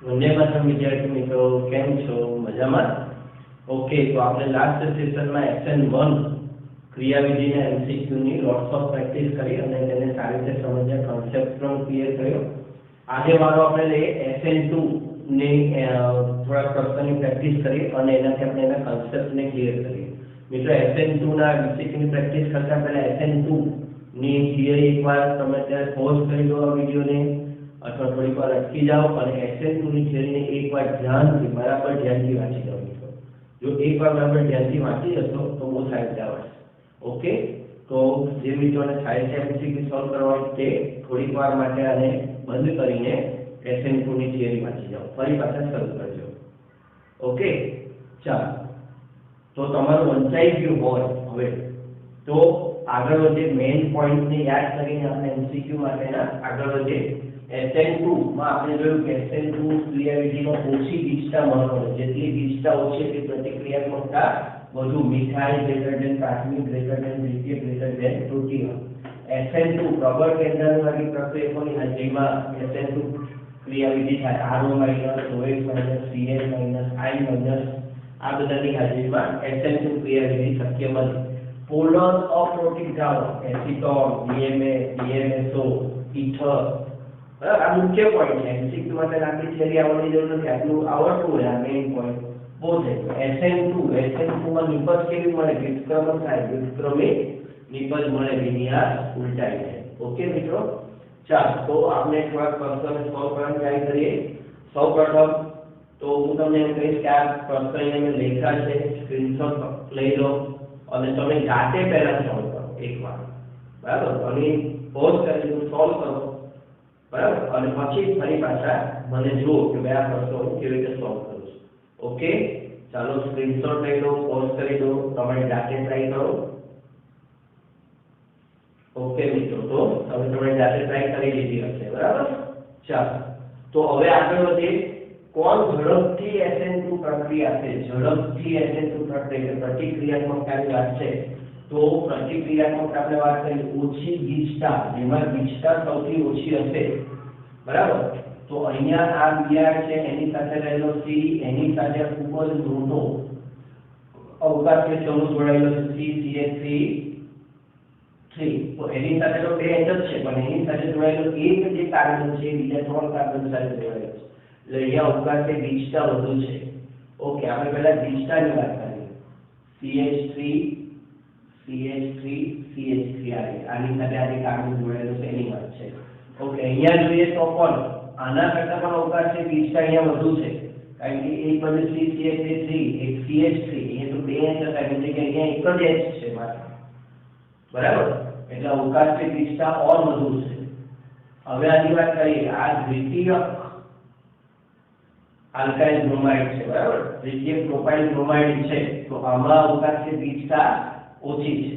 वंदे मातरम विद्यार्थी मित्रों, केम छो? मजामां? ओके, तो आपने लास्ट सेशन में SN1 क्रियाविधि ने MCQ ની લોટ્સ ઓફ પ્રેક્ટિસ કરી અને તેને સારી રીતે સમજ્યા, કોન્સેપ્ટ પણ ક્લિયર કર્યો. આજે વારો આપણે લઈએ SN2 ની થોડા પ્રશ્નોની પ્રેક્ટિસ કરી અને એનાથી આપણે એના કોન્સેપ્ટને ક્લિયર કરીએ. મિત્રો, SN2 ના MCQ ની પ્રેક્ટિસ કરતા પહેલા SN2 ની થિયરી એકવાર તમે ત્યારે પોઝ કરી દો આ વિડિયોને અથવા થોડીક વાર અટકી જાઓ અને SN2 ની થિયરીને એકવાર ધ્યાનથી બરાબર ધ્યાનથી વાંચી લો. જો એકવાર બરાબર ધ્યાનથી વાંચી જશો તો બહુ સારી રીતે આવડશે. ઓકે, તો જે મિત્રોને થાય છે MCQ સોલ્વ કરવા તે થોડીક વાર માટે આને બંધ કરીને SN2 ની થિયરી વાંચી જાઓ, ફરી પાછા શરૂ કરજો. ઓકે, ચાલો. તો તમારું વંચાઈ ગયું હોય હવે તો આગળ વધે, મેઇન પોઈન્ટને યાદ કરીને આપણે MCQ માટેના આગળ વધે. SN2 માં આપણે જોયું કે SN2 ક્રિયાવિધિમાં ઓછી ગીચતા મહત્વની, જેટલી ગીચતા ઓછી એટલી પ્રતિક્રિયાત્મકતા વધુ. મિથાઇલ ગ્રેટર ધેન પ્રાથમિક ગ્રેટર ધેન દ્વિતીય ગ્રેટર ધેન તૃતીય. SN2 પ્રબળ કેન્દ્રવાળી પ્રક્રિયકોની હાજરીમાં SN2 ક્રિયાવિધિ થાય. RO minus, OH minus, CH minus, I minus આ બધાની હાજરીમાં SN2 ક્રિયાવિધિ શક્ય બને. પોલર અપ્રોટીક દ્રાવણો એસિટોન, DMSO, ઇથર, આ મુખ્ય પોઈન્ટ છે. MCQ માટે લાંબી થિયરી આવડવાની જરૂર નથી, આટલું આવડતું હોય આ મેઇન પોઈન્ટ બહુ છે. SN2 માં નિપજ કેવી મળે? વિસ્ક્રમણ થાય, વિસ્ક્રમિત નિપજ મળે, વિન્યાસ ઉલટાઈ જાય. ઓકે મિત્રો, ચાલો તો આપણે થોડા પ્રશ્નોને સોલ્વ કરવાની ટ્રાય કરીએ. સૌપ્રથમ તો હું તમને એમ કહીશ કે આ પ્રશ્ન અહીંયા મેં લખ્યા છે, સ્ક્રીનશોટ લઈ લો અને તમે જાતે પહેલા સોલ્વ કરો એકવાર, બરાબર? અને પોઝ કરીને સોલ્વ કરો, બરાબર? અને પછી ફરી પાછા મને જુઓ કે બે આ પ્રશ્નો હું કેવી રીતે સોલ્વ કરું છું. ઓકે, ચાલો સ્ક્રીનશોટ લઈ લો, પોઝ કરી દો, તમે જાતે ટ્રાય કરો. ઓકે મિત્રો, તો તમે તમારી જાતે ટ્રાય કરી લીધી હશે, બરાબર? ચાલો તો હવે આગળ વધીએ. કોણ ઝડપથી SN2 પ્રક્રિયા છે? ઝડપથી SN2 પ્રક્રિયા પ્રતિક્રિયાત્મકતાની વાત છે તો પ્રતિક્રિયાત્મકતા આપણે વાત કરી ઓછી ગીચતા, જેમાં ગીચતા સૌથી ઓછી હશે, બરાબર? તો અહીંયા આ Br છે, એની સાથે રહેલો C, એની સાથે ખૂબ જ મોટો અવકાશીય સમૂહ જોડાયેલો છે CH3, તો એની સાથે તો બે H જ છે, પણ એની સાથે જોડાયેલો એક જે કાર્બન છે બીજા 3 કાર્બન સાથે જોડાયેલો છે, એટલે અહીંયા અવકાશીય ગીચતા વધુ છે. ઓકે, આપણે પહેલા ગીચતાની વાત કરીએ. CH3 આની સાથે આ જે કાર્બન જોડાયેલો છે એની વાત છે. ઓકે, અહીંયા જોઈએ તો પણ આના કરતા પણ અવકાશીય ગીચતા અહીંયા વધુ છે, કારણ કે એક બાજુ CH3 એક CH3, અહીંયા તો બે H હતા એટલે કે અહીંયા એક જ H છે માત્ર, બરાબર? એટલે અવકાશીય ગીચતા ઓર વધુ છે. હવે આની વાત કરીએ. આ દ્વિતીય આલ્કાઇલ બ્રોમાઇડ છે, બરાબર? દ્વિતીય પ્રોપાઇલ બ્રોમાઇડ છે, તો આમાં અવકાશીય ગીચતા ઓછી છે,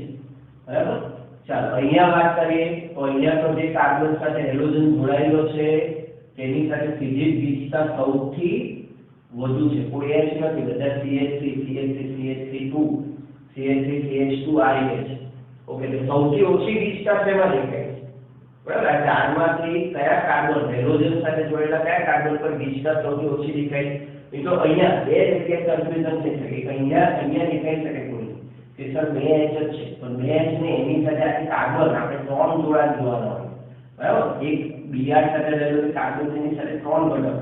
બરાબર? ચાલો અહીંયા વાત કરીએ તો અહીંયા તો જે કાર્બન સાથે હેલોજન જોડાયેલો છે તેની સાથે સીધી ગીચતા સૌથી વધુ છે. કોઈ H નથી, બધા CH3 CH2 આ રીતે છે. ઓકે, તો સૌથી ઓછી ગીચતા શેમાં દેખાય છે? બરાબર, આ ચારમાંથી કયા કાર્બન હેલોજન સાથે જોડાયેલા કયા કાર્બન પર ગીચતા સૌથી ઓછી દેખાય? મિત્રો અહીંયા બે જગ્યાએ કન્ફ્યુઝન થઈ શકે. અહીંયા દેખાઈ શકે કોઈ કે સર બે H જ છે, પણ બે H ને એની સાથે આ કાર્બન આપણે 3 જોડા જોવાના હોય, બરાબર? એક Br સાથે રહેલો કાર્બન તેની સાથે 3 ઘટક,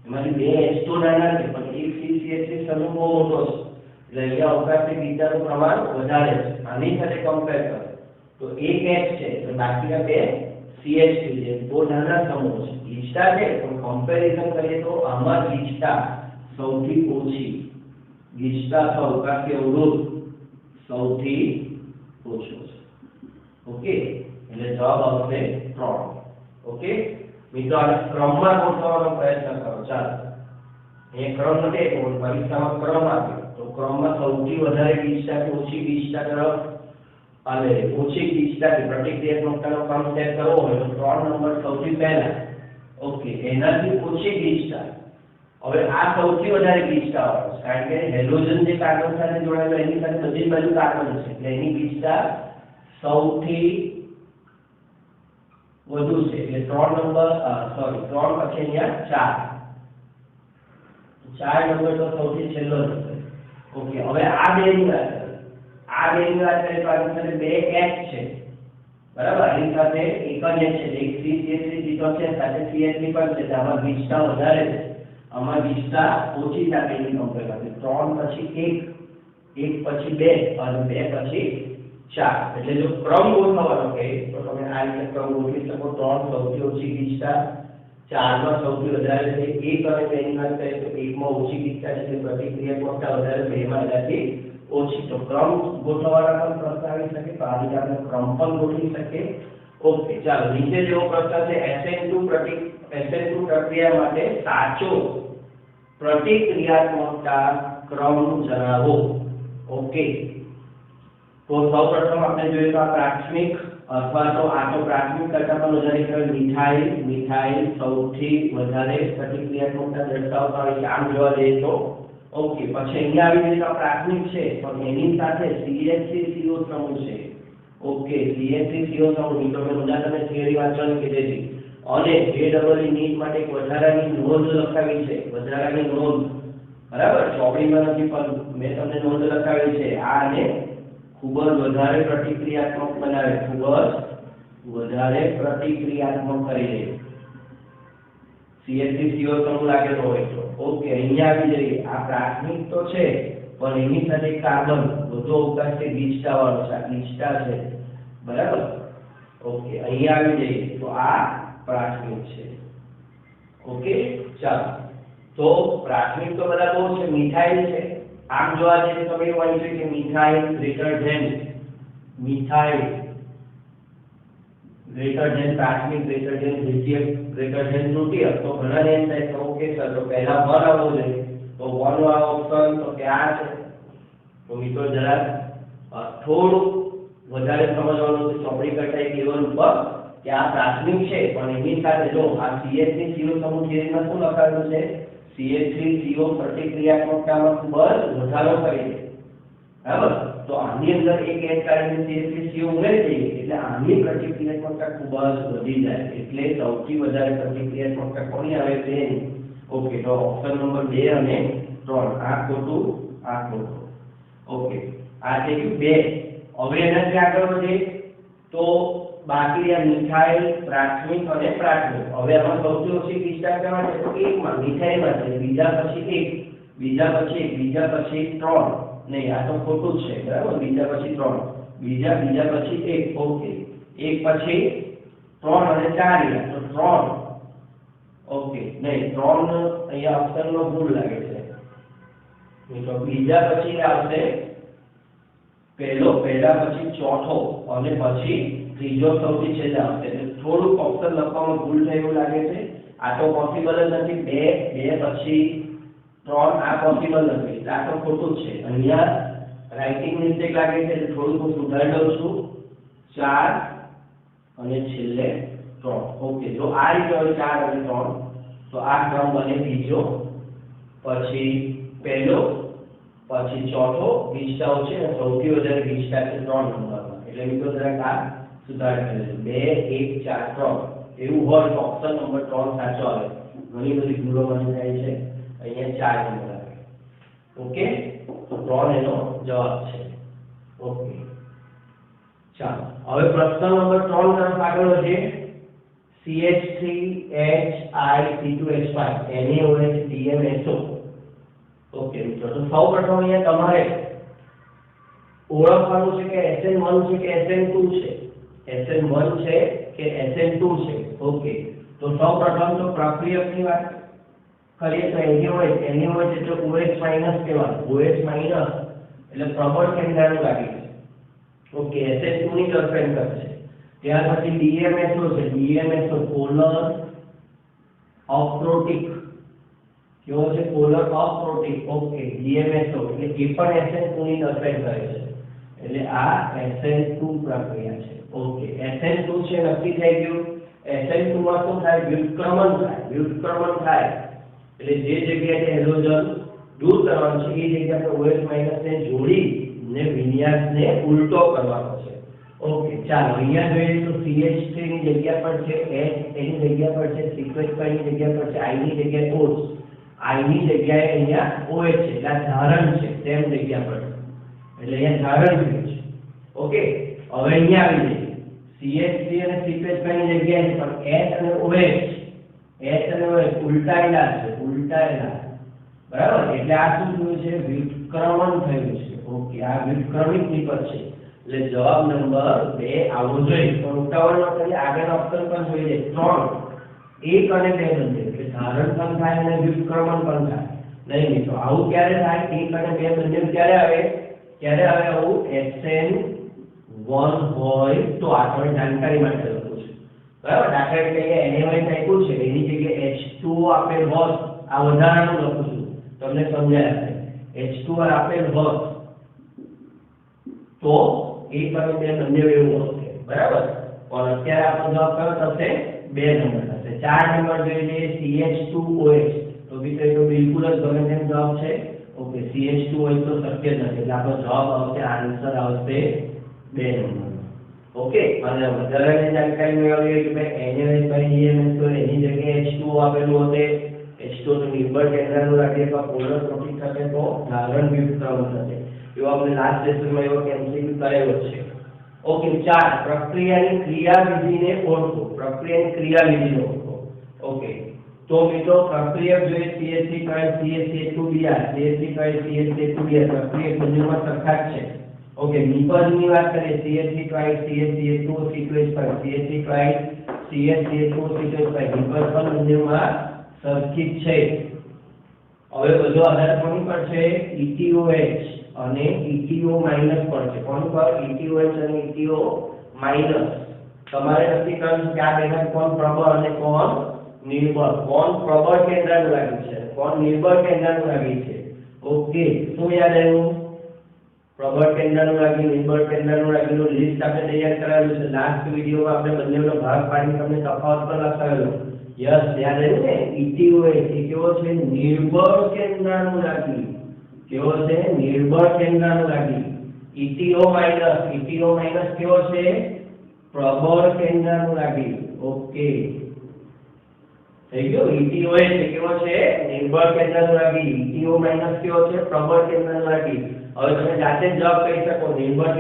એમાંથી બે H તો નાના છે પણ એક CH3 સમૂહ બહુ મોટો છે, એટલે અહીંયા અવકાશી ગીચતાનું પ્રમાણ વધારે છે. આની સાથે કમ્પેર કરો તો એક H છે તો બાકીના બે CH3 છે, બહુ નાના સમૂહ છે. ગીચતા છે પણ કમ્પેરિઝન કરીએ તો આમાં ગીચતા સૌથી ઓછી, ગીચતા અથવા અવકાશી અવરોધ સૌથી ઓછો છે. ઓકે, એટલે જવાબ આવશે 3. ઓકે મિત્રો, આ ક્રમમાં ગોઠવવાનો પ્રયત્ન કરો. ચાલો, એ ક્રમ નથી, પણ પરીક્ષામાં ક્રમ આપ્યો તો ક્રમમાં સૌથી વધારે ગીચતા કે ઓછી ગીચતા તરફ અને ઓછી ગીચતાથી પ્રતિક્રિયાત્મકતાનો ક્રમ સેટ કરવો હોય તો 3 નંબર સૌથી પહેલા. ઓકે, એનાથી ઓછી ગીચતા. હવે આ સૌથી વધારે ગીચતા હોય કારણ કે હેલોજન જે કાર્બન સાથે જોડાયેલો એની સાથે બધી બાજુ કાર્બન છે, એટલે એની ગીચતા સૌથી વધુ છે. એટલે 3 નંબર 3 પછી અહીંયા 4 4 નંબર તો સૌથી છેલ્લો છે. ઓકે, હવે આ બેની વાત કરીએ. આ બેની વાત કરીએ તો આની સાથે બે H છે, બરાબર. આની સાથે એક જ H છે, એક CH3 તો છે, સાથે CH3 પણ છે. આમાં વિસ્તા વધારે છે, આમાં વિસ્તા ઓછી છે બેની કમ્પેરમાં. 3 પછી 1, 1 પછી 2 અને 2 પછી 4. એટલે જો ક્રમ ગોઠવવાનો કહે તો તમે આ રીતે ક્રમ ગોઠવી શકો. 3 સૌથી ઓછી વિસ્તા, 4 માં સૌથી વધારે છે, 1 અને 2 ની વાત કરીએ તો 1 માં ઓછી વિસ્તા છે, પ્રતિક્રિયાત્મકતા વધારે, 2 માં એનાથી ઓછી. તો ક્રમ ગોઠવવાના પણ પ્રશ્ન આવી શકે, તો આ રીતે આપણે ક્રમ પણ ગોઠવી શકીએ. ઓકે, ચાલો નીચે જેવો પ્રશ્ન છે, SN2 પ્રક્રિયા માટે સાચો પ્રતિક્રિયાત્મકતા ક્રમ જણાવો. ઓકે, તો સૌપ્રથમ આપણે જોઈએ તો આ પ્રાથમિક અથવા તો આ તો પ્રાથમિક કરતા પણ વધારે કહેવાય. મિથાઇલ સૌથી વધારે પ્રતિક્રિયાત્મકતા દર્શાવતા હોય છે આમ જોવા જઈએ તો. ઓકે, પછી અહીંયા આવી જઈએ તો પ્રાથમિક છે પણ એની સાથે CH3CO સમૂહ છે. ઓકે, CH3CO સમૂહ તો મેં મુદ્દા તમે થિયરી વાંચવાની કીધી હતી અને JEE નીટ માટે એક વધારાની નોંધ લખાવી છે, વધારાની નોંધ, બરાબર. ચોપડીમાં નથી પણ મેં તમને નોંધ લખાવી છે. આને ખૂબ જ વધારે પ્રતિક્રિયાત્મક બનાવે, ખૂબ જ વધારે પ્રતિક્રિયાત્મક કરી દે. CH3CO સમૂહ લાગેલો હોય તો. ઓકે, અહીંયા આવી જઈએ. આ પ્રાથમિક તો છે પણ એની સાથે કાર્બન વધુ અવકાશ છે, વિસ્તા વાળો છે, આ વિસ્તા છે, બરાબર. ઓકે, અહીંયા આવી જઈએ તો આ પ્રાથમિક છે. ઓકે, ચાલો તો પ્રાથમિક તો બધા બહુ છે. મિથાઇલ છે, આમ જોવા જઈએ તો એવું હોય છે કે મિથાઇલ ગ્રેટર ધેન પ્રાથમિક ગ્રેટર ધેન દ્વિતીયક ગ્રેટર ધેન તૃતીયક. તો ઘણા ને એમ થાય કે ઓકે સર, તો પહેલા 1 આવવો જોઈએ, તો 1 આ ઓપ્શન તો કે આ છે. તો મિત્રો જરા થોડું વધારે સમજવાનું છે ચોપડી કરતા એક લેવલ ઉપર કે આ પ્રાથમિક છે પણ એની સાથે જો આ CH3CO સમૂહ થિયરીમાં શું લખાયેલું છે, CH3CO પ્રતિક્રિયાત્મકતામાં ખૂબ જ વધારો કરે છે, બરાબર. તો આની અંદર એક કારણ CH3CO ઉમેરી દઈએ એટલે આની પ્રતિક્રિયાત્મકતા ખૂબ જ વધી જાય, એટલે સૌથી વધારે પ્રતિક્રિયાત્મકતા કોની આવે છે. ઓકે, તો ઓપ્શન નંબર 2 અને 3 આ ખોટું, આ ખોટું. ઓકે, આ છે 2. હવે એનાથી આગળ વધીએ તો બાકી આ મિથાઇલ પ્રાથમિક અને પ્રાથમિક. હવે આમાં સૌથી ઓછી વિસ્તા કેવા છે તો 1 માં મિથાઇલમાં છે, બીજા પછી 1, બીજા પછી 1, બીજા પછી 3. નહીં, આ તો ખોટું છે, બરાબર. બીજા પછી 3, બીજા પછી 1. ઓકે, 1 પછી 3 અને 4 તો 3. ઓકે, નહીં 3 અહીંયા ઓપ્શનમાં ભૂલ લાગે છે. તો બીજા પછી આવશે પહેલા પછી ચોથો અને પછી ત્રીજો સૌથી છેલ્લે આવશે. એટલે થોડુંક ઓપ્શન લખવામાં ભૂલ થઈ એવું લાગે છે. આ તો પોસિબલ જ નથી. 2 પછી 3 આ પોસિબલ નથી, એટલે આ તો ખોટું છે. અહીંયા રાઇટિંગ મિસ્ટેક લાગે છે એટલે થોડુંક હું સુધારી લઉં છું. 4 અને છેલ્લે 3. ઓકે, જો આ રીતે હોય 4 અને 3 તો આ ક્રમ બને બીજો, પછી પહેલો, પછી ચોથો. વિસ્તાઓ છે અને સૌથી વધારે વિસ્તા છે 3 નંબરમાં. એટલે મિત્રો જરાક આ સુધાર કરે છે. 2 1 4 3 એવું હોય તો ઓપ્શન નંબર 3 સાચો આવે. ઘણી બધી ભૂલો બની જાય છે. અહીંયા 4 નંબર આવે. ઓકે, તો 3 એનો જવાબ છે. ઓકે, ચાલો હવે પ્રશ્ન નંબર 3 તરફ આગળ વધીએ. CH3HIC2H5 NaOH DMSO. ઓકે મિત્રો, તો સૌપ્રથમ અહીંયા તમારે ઓળખવાનું છે કે SN1 છે કે SN2 છે, SN1 છે કે SN2 છે. ઓકે, તો સૌપ્રથમ તો પ્રક્રિયકની વાત કરીએ તો NaOH એટલે OH માઈનસ કહેવાય. OH માઈનસ એટલે પ્રબળ કેન્દ્રનું લાગે છે. ઓકે, SN2 ની તરફેણ કરશે. ત્યાર પછી DMSO છે, DMSO પોલર અપ્રોટિક. કેવો છે? પોલર અપ્રોટિક. ઓકે, DMSO એટલે એ પણ SN2 ની તરફેણ કરે છે. એટલે આ SN2 પ્રક્રિયા છે. ઓકે, SN2 છે નક્કી થઈ ગયું. SN2 માં શું થાય? વ્યુત્ક્રમણ થાય. એટલે જે જગ્યાએ હેલોજન દૂર કરવાનું છે એ જગ્યા પર OH માઈનસ ને જોડી ને વિન્યાસને ઉલટો કરવાનો છે. ઓકે, ચાલો અહીંયા જોઈએ તો CH3 ની જગ્યા પર છે H, એની જગ્યા પર છે C2H5 ની જગ્યા પર છે I ની જગ્યાએ OH. I ની જગ્યાએ અહીંયા OH છે એટલે આ ધારણ છે તેમ જગ્યા પર એટલે અહીંયા ધારણ થયું છે ઓકે હવે અહીંયા આવી જઈએ CH3 અને CH5 ની જગ્યાએ પણ H અને OH ઉલટાયેલા બરાબર એટલે આ શું થયું છે વિકર્મણ થયું છે ઓકે આ વિકર્મિત નિપજ છે એટલે જવાબ નંબર 2 આવો જોઈએ પણ ઉતાવળમાં કરીએ આગળનો ઓપ્શન પણ જોઈએ 3 1 અને 2 બંને એટલે ધારણ પણ થાય અને વિકર્મણ પણ થાય નહીં મિત્રો આવું ક્યારે થાય 1 અને 2 બંને ક્યારે આવે આવું SN1 હોય તો આ થોડી જાણકારી માટે લખું છું બરાબર દાખલા તરીકે NaOH આપ્યું છે એની જગ્યાએ H2O આપેલ હોત આ વધારાનું લખું છું તમને સમજાય H2O આપેલ હોત તો 1 અને 2 બંને એવું હશે બરાબર પણ અત્યારે આપણો જવાબ કયો થશે 2 નંબર થશે 4 નંબર જોઈએ CH2OH તો તો બિલકુલ જ ગમે તેમ જવાબ છે ઓકે CH2OH તો શક્ય જ નથી એટલે આપણો જવાબ આવશે આન્સર આવશે 2 નંબર ઓકે અને વધારાની જાણકારી મેળવીએ કે ભાઈ NaOH તો એની જગ્યાએ H2O આપેલું હશે H2O તો નિર્બળ કેન્દ્રનું રાખીએ તો પોલર પ્રોટીન થશે તો ધારણ વિકર્મણ થશે એવો આપણે લાસ્ટ લેસનમાં એવો MCQ કરેલો છે ઓકે 4 પ્રક્રિયાની ક્રિયાવિધિને ઓળખો ઓકે તો મિત્રો પ્રક્રિયા જોઈએ CH3CH2Br CH3CH2Br પ્રક્રિયા બંનેમાં સરખા જ છે ઓકે નિપજની વાત કરીએ CH3CH2CH2O CH3CH2O નિપજ પણ બંનેમાં સરખી જ છે હવે બધો આધાર કોની પર છે ETOH અને ETO માઈનસ પર છે કોણ પર ETOH અને ETO માઈનસ તમારે નક્કી કરવાનું કે આ બેમાં કોણ પ્રબળ અને કોણ નિર્બળ કોણ પ્રબળ કેન્દ્રનું લાગ્યું છે કોણ નિર્બળ કેન્દ્રનું લાગ્યું છે ઓકે શું યાદ આવ્યું પ્રબળ કેન્દ્રનું લાગ્યું નિર્બળ કેન્દ્રનું લાગ્યું લિસ્ટ આપણે તૈયાર કરાવેલું છે લાસ્ટ વિડિયોમાં આપણે બંનેનો ભાગ પાડીને તમને તફાવત પણ લખાવેલો યસ યાદ આવ્યું ને ETOH એ કેવો છે નિર્બળ કેન્દ્રનું લાગ્યું કેવો છે નિર્બળ કેન્દ્રનું લાગ્યું ETO માઈનસ કેવો છે પ્રબળ કેન્દ્રનું લાગ્યું ઓકે થઈ ગયો ETOH એ કેવો છે નિર્બળ કેન્દ્રનું લાગ્યું ETO માઈનસ કેવો છે પ્રબળ કેન્દ્રનું લાગ્યું હવે તમે જાતે જ જવાબ કહી શકો નિર્બળ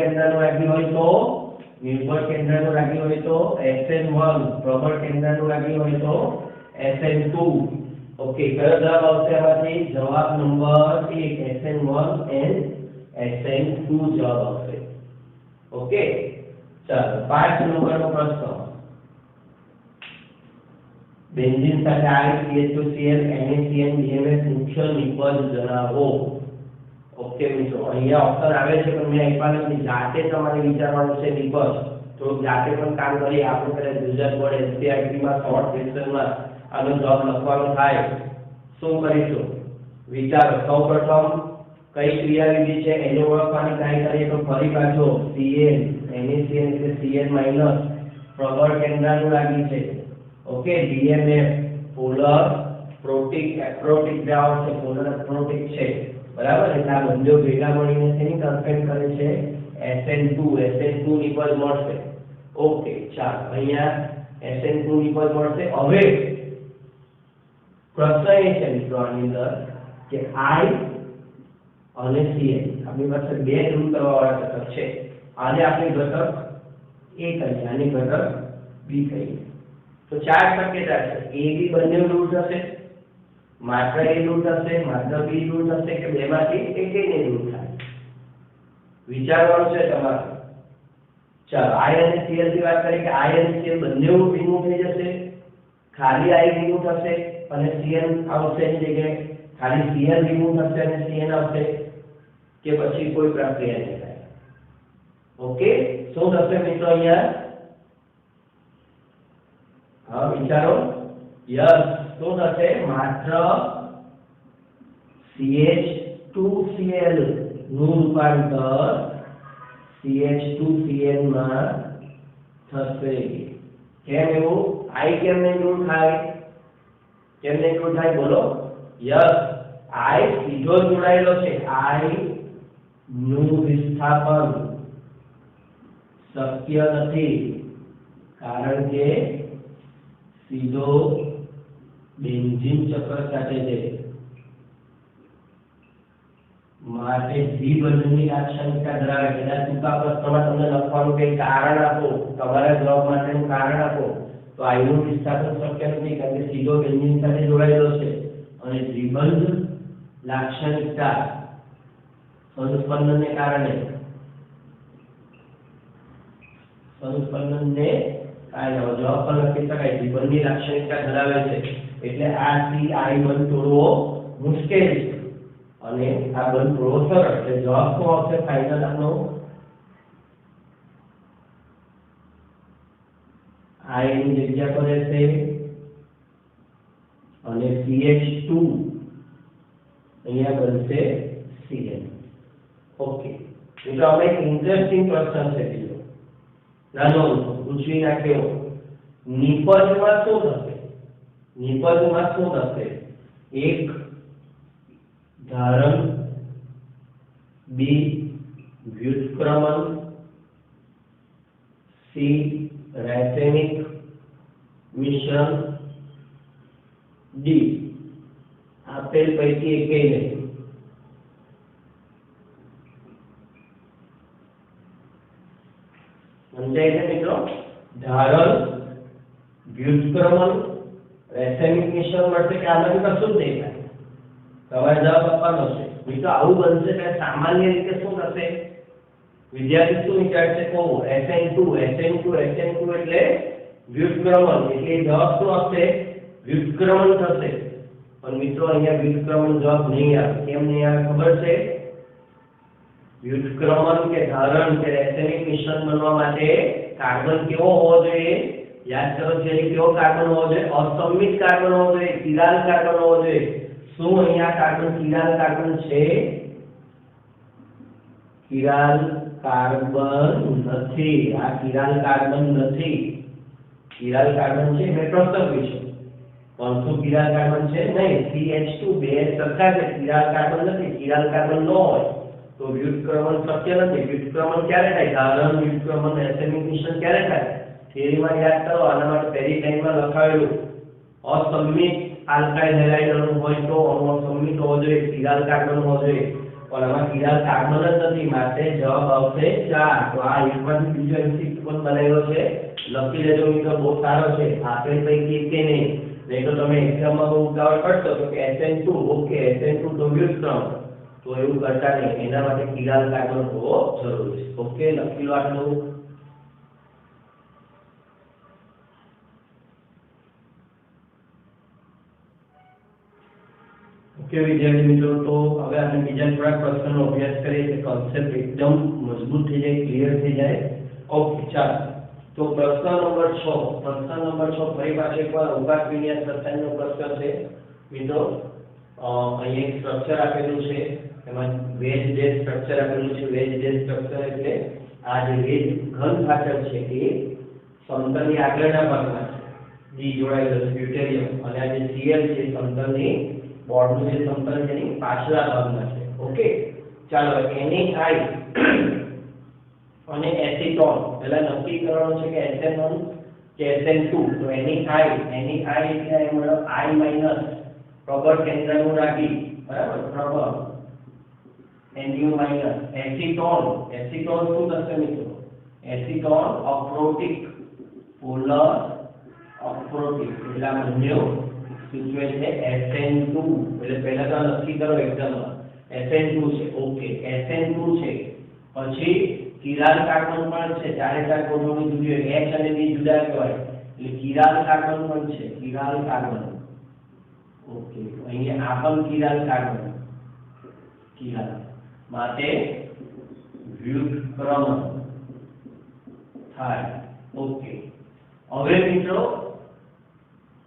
કેન્દ્રનું લાગ્યું હોય તો SN1 પ્રબળ કેન્દ્રનું લાગ્યું હોય તો SN2 ઓકે કયો જવાબ આવશે આમાંથી જવાબ નંબર 1 SN1 and SN2 જવાબ આવશે ઓકે ચાલો 5 નંબરનો પ્રશ્ન બેન્ઝીન સાથે CH2Cl NaCN BMS મુખ્ય નિપજ જણાવો ઓકે મિત્રો અહીંયા ઓપ્શન આવે છે પણ મેં આપ્યા નથી જાતે તમારે વિચારવાનું છે નિપજ તો જાતે પણ કામ કરી આપણે પહેલા ગુજરાત બોર્ડ NCERT માં શોર્ટ ક્વેશ્ચનમાં આનો જવાબ લખવાનો થાય શું કરીશું વિચારો સૌપ્રથમ કઈ ક્રિયાવિધિ છે એને ઓળખવાની ટ્રાય કરીએ તો ફરી પાછો Cl NaCN એટલે Cl માઈનસ પ્રબળ કેન્દ્રનું લાગી છે ઓકે BMF પોલર પ્રોટીક એક્રોટિક દ્રાવણ છે પોલર એક્રોટિક છે બરાબર એટલે આ બંને ભેગા મળીને તેની કન્ફેક્ટ કરે છે SN2 નિપજ મળશે ઓકે ચાલો અહીંયા SN2 નિપજ મળશે હવે પ્રશ્ન એ છે મિત્રો આની અંદર કે I અને Cl આપણી પાસે બે ધ્રુવ કરવા વાળા ઘટક છે આને આપણે ઘટક A કહીએ આને ઘટક B કહીએ તો ચાર શક્યતા છે A B બંને ધ્રુવ થશે માત્ર A ધ્રુવ થશે માત્ર B ધ્રુવ થશે કે બેમાંથી એકને ધ્રુવ થાય વિચારવાનું છે તમારે ચાલો I અને Cl ની વાત કરીએ કે I અને Cl બંને રિમૂવ થઈ જશે ખાલી I રિમૂવ થશે અને Cn આવશે એની જગ્યાએ ખાલી Cl રિમૂવ થશે અને Cn આવશે કે પછી કોઈ પ્રક્રિયા નહીં થાય ઓકે શું થશે મિત્રો અહીંયા હા વિચારો યસ શું થશે માત્ર CH2Cl નું રૂપાંતર CH2Cl માં થશે કેમ એવું I કેમ નહીં દૂર થાય બોલો યસ I સીધો જોડાયેલો છે I નું વિસ્થાપન શક્ય નથી કારણ કે સીધો બેન્ઝીન ચક્ર સાથે છે માટે જી બંધની લાક્ષણિકતા ધરાવે છે। એટલે ટૂંકા પ્રશ્નમાં તમને લખવાનું કે કારણ આપો, તમારા જવાબ માટેનું કારણ આપો, તો આયનું વિસ્થાપન શક્ય નથી કારણ કે સીધો બેન્ઝીન સાથે જોડાયેલો છે। અને દ્વિબંધ લાક્ષણિકતા સંસ્પંદનને કારણે જવાબ પણ લખી શકાય, દ્વિબંધની લાક્ષણિકતા ધરાવે છે એટલે આ સી આઈ બંધ તોડવો મુશ્કેલ છે અને આ બંધ તોડવો સરળ। એટલે જવાબ શું આવશે ફાઇનલ આનો આઈ ની જગ્યા પર રહેશે અને CH2 અહીંયા બનશે Cl। ઓકે, મિત્રો આપણે એક ઇન્ટરેસ્ટિંગ પ્રશ્ન છે બીજો નાનો પૂછી નાખ્યો, નિપજમાં શું થશે? નિપજમાં શું થશે? એક ધારણ, બી વ્યુત્ક્રમણ, સી રાસાયણિક મિશ્રણ, ડી આપેલ પૈકી એકેય નહીં। સમજાય છે મિત્રો? ધારણ, વ્યુત્ક્રમણ, રાસાયણિક મિશ્રણ મળશે કે આમાંથી કશું જ નહીં થાય? તમારે જવાબ આપવાનો છે મિત્રો। આવું બનશે કે સામાન્ય રીતે શું થશે? વિદ્યાર્થી શું વિચારશે? કહો SN2 એટલે વ્યુત્ક્રમણ, એટલે જવાબ શું આવશે? વ્યુત્ક્રમણ થશે। પણ મિત્રો અહીંયા વ્યુત્ક્રમણ જવાબ નહીં આવે। કેમ નહીં આવે ખબર છે? વ્યુત્ક્રમણ કે ધારણ કે રાસાયણિક મિશ્રણ બનવા માટે કાર્બન કેવો હોવો જોઈએ? યાદ કરો કે કેવો કાર્બન હોવો જોઈએ? અસંમિત કાર્બન હોવો જોઈએ, કિરાલ કાર્બન હોવો જોઈએ। શું અહીંયા કાર્બન કિરાલ કાર્બન છે? કિરાલ કાર્બન નથી। આ કિરાલ કાર્બન નથી। કિરાલ કાર્બન છે મેં પ્રશ્ન પૂછ્યો, પણ શું કિરાલ કાર્બન છે? નહીં। CH2 બે સરખા છે, કિરાલ કાર્બન નથી। કિરાલ કાર્બન ન હોય તો વ્યુત્ક્રમણ શક્ય નથી। વ્યુત્ક્રમણ ક્યારે થાય? ધારણ, વ્યુત્ક્રમણ, રાસાયણિક મિશ્રણ ક્યારે થાય? થિયરીમાં યાદ કરો, આના માટે પહેલી લાઈનમાં લખાવેલું અસંમિત આલ્કાઇલ હેલાઇડ હોય તો અસંમિત હોવો જોઈએ, કિરાલ કાર્બન હોવો જોઈએ, પણ આમાં કિરાલ કાર્બન જ નથી, માટે જવાબ આવશે 4। તો આ એકમાંથી બીજો MCQ પણ બનાવ્યો છે, લખી લેજો મિત્રો, બહુ સારો છે। આપેલ પૈકી એકે નહીં તો તમે એક્ઝામમાં બહુ ઉતાવળ કરશો તો કે SN2 ઓકે, SN2 તો વ્યુત્ક્રમણ, તો એવું કરતા નહીં, એના માટે કિરાલ કાર્બન હોવો જરૂરી છે। ઓકે, લખી લો આટલું। ઓકે વિદ્યાર્થી મિત્રો, તો હવે આપણે બીજા થોડા પ્રશ્નનો અભ્યાસ કરીએ કે કોન્સેપ્ટ એકદમ મજબૂત થઈ જાય, ક્લિયર થઈ જાય। ઓકે ચાલો, તો પ્રશ્ન નંબર 6 ફરી પાછો એકવાર અવકાશ વિન્યાસ રસાયણનો પ્રશ્ન છે મિત્રો। અહીં એક સ્ટ્રક્ચર આપેલું છે, એમાં વેજ ડેશ સ્ટ્રક્ચર આપેલું છે। વેજ ડેશ સ્ટ્રક્ચર એટલે આ જે વેજ ઘન ખાતર છે એ સમતલની આગળના ભાગમાં છે, ડી જોડાયેલો છે ડ્યુટેરિયમ, અને આ જે Cl છે સમતલની બોર્ડનું જે સમતલ છે એની પાછલા ભાગમાં છે। ઓકે ચાલો, NaI અને એસિટોન પહેલા નક્કી કરવાનું છે કે SN1 કે SN2। તો NaI એટલે એનો I માઈનસ પ્રબળ કેન્દ્રનું રાખી, બરાબર, પ્રબળ Nu માઈનસ એસિટોન શું થશે મિત્રો? એસિટોન અપ્રોટિક, પોલર અપ્રોટિક, એટલે આ બંને સૂચવે છે SN2। એટલે પહેલા તો નક્કી કરો એક્ઝામમાં SN2 છે। ઓકે, SN2 છે, પછી કિરાલ કાર્બન પણ છે, ચારે ચાર કોડોની જુદી હોય, H અને D જુદા કહેવાય, એટલે કિરાલ કાર્બન પણ છે, કિરાલ કાર્બન। ઓકે, અહીંયા આ પણ કિરાલ કાર્બન, કિરાલ માટે વ્યુત્ક્રમણ થાય। ઓકે, હવે મિત્રો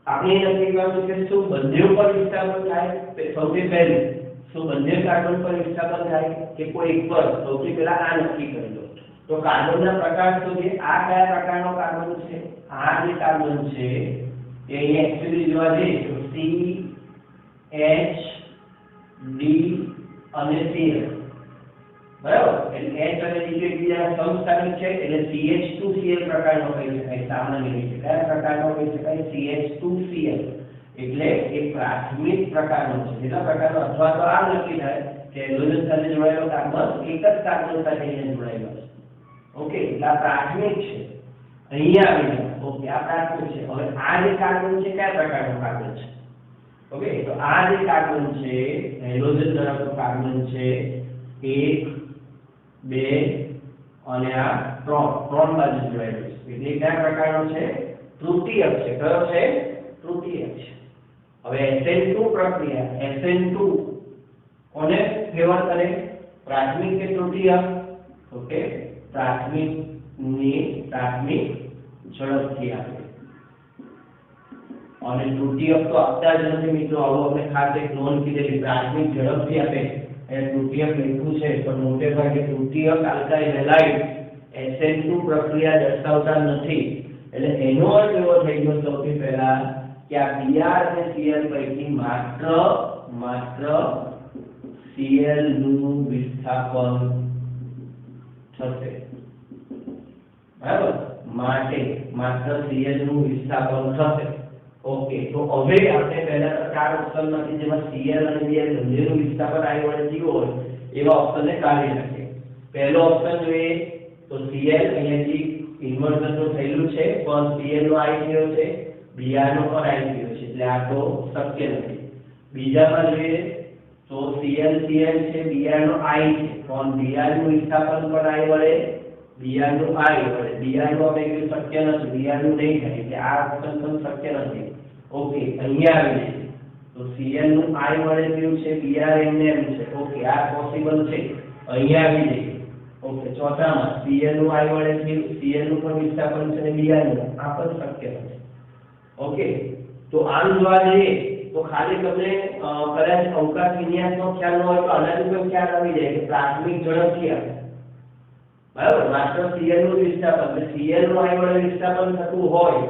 આપણે નક્કી કરવાનું છે શું બંને ઉપર વિસ્થાપન થાય? સૌથી પહેલું શું બંને કાર્બન પર વિસ્થાપન થાય કે કોઈ એક પર? સૌથી પહેલા આ નક્કી કરી લો। તો કાર્બનના પ્રકાર શોધીએ। આ કયા પ્રકારનો કાર્બન છે? આ જે કાર્બન છે એ અહીંયા એક્ચ્યુઅલી જોવા જઈએ તો C H D અને Cl, બરાબર, એટલે H અને D એકબીજાના સમસ્થાનિક છે, એટલે CH2Cl પ્રકારનો કહી શકાય સામાન્ય રીતે। કયા પ્રકારનો કહી શકાય? CH2Cl, એટલે એ પ્રાથમિક પ્રકારનો છે। જેના પ્રકારનો અથવા તો આ નક્કી થાય કે હેલોજન સાથે જોડાયેલો કાર્બન એક જ કાર્બન સાથે અહીંયા જોડાયેલો છે. ઓકે, એટલે આ પ્રાથમિક છે. અહીંયા આવી જાય. ઓકે, આ પ્રાથમિક છે. હવે આ જે કાર્બન છે કયા પ્રકારનો કાર્બન છે? ઓકે, તો આ જે કાર્બન છે હેલોજન ધરાવતો કાર્બન છે 1 2 અને આ 3 બાજુ જોડાયેલો છે. એટલે કયા પ્રકારનો છે? તૃતીયક છે. કયો છે? તૃતીયક છે. હવે SN2 પ્રક્રિયા, SN2 કોને ફેવર કરે? પ્રાથમિક કે તૃતીયક? ઓકે, પ્રાથમિક ઝડપથી આપે અને તૃતીયક તો આપતા જ નથી મિત્રો. આવો આપણે ખાસ એક નોંધ કીધેલી, પ્રાથમિક ઝડપથી આપે એ તૃતીયક લખ્યું છે, પણ મોટે ભાગે તૃતીયક આલ્કાઇલ હેલાઇડ SN2 પ્રક્રિયા દર્શાવતા નથી. એટલે એનો અર્થ એવો થઈ ગયો સૌથી પહેલા કે આ Br અને Cl પૈકી માત્ર Cl નું વિસ્થાપન થશે. બરાબર, માત્ર Cl નું વિસ્થાપન થશે. ઓકે, તો હવે આપણે પહેલા 4 ઓપ્શનમાંથી જેમાં Cl અને Br બંનેનું વિસ્થાપન I વડે થયું હોય એવા ઓપ્શનને કાઢી નાખીએ. પહેલો ઓપ્શન જોઈએ તો Cl અહીંયાથી ઇન્વર્ઝન તો થયેલું છે, પણ Cl નો I થયો છે, Br નો પણ I થયો છે, એટલે આ તો શક્ય નથી. બીજામાં જોઈએ તો Cl છે, Br નો I છે, પણ Br નું વિસ્થાપન પણ I વડે, Br નું I વડે, Br નું આપણે કીધું શક્ય નથી, Br નું નહીં થાય, એટલે આ ઓપ્શન પણ શક્ય નથી. ઓકે, અહીંયા આવી જઈએ તો Cl નું I વડે થયું છે, Br એમ છે. ઓકે, આ પોસિબલ છે. અહીંયા આવી જઈએ. ઓકે, ચોથામાં Cl નું I વડે થયું, Cl નું પણ વિસ્થાપન છે અને Br નું, આ પણ શક્ય નથી. ઓકે, તો આમ જોવા જઈએ તો ખાલી તમને કદાચ અવકાશ વિન્યાસનો ખ્યાલ ન હોય તો આનાથી પણ ખ્યાલ આવી જાય કે પ્રાથમિક ઝડપથી આવે. બરાબર, માત્ર Cl નું વિસ્થાપન, Cl નું I વડે વિસ્થાપન થતું હોય,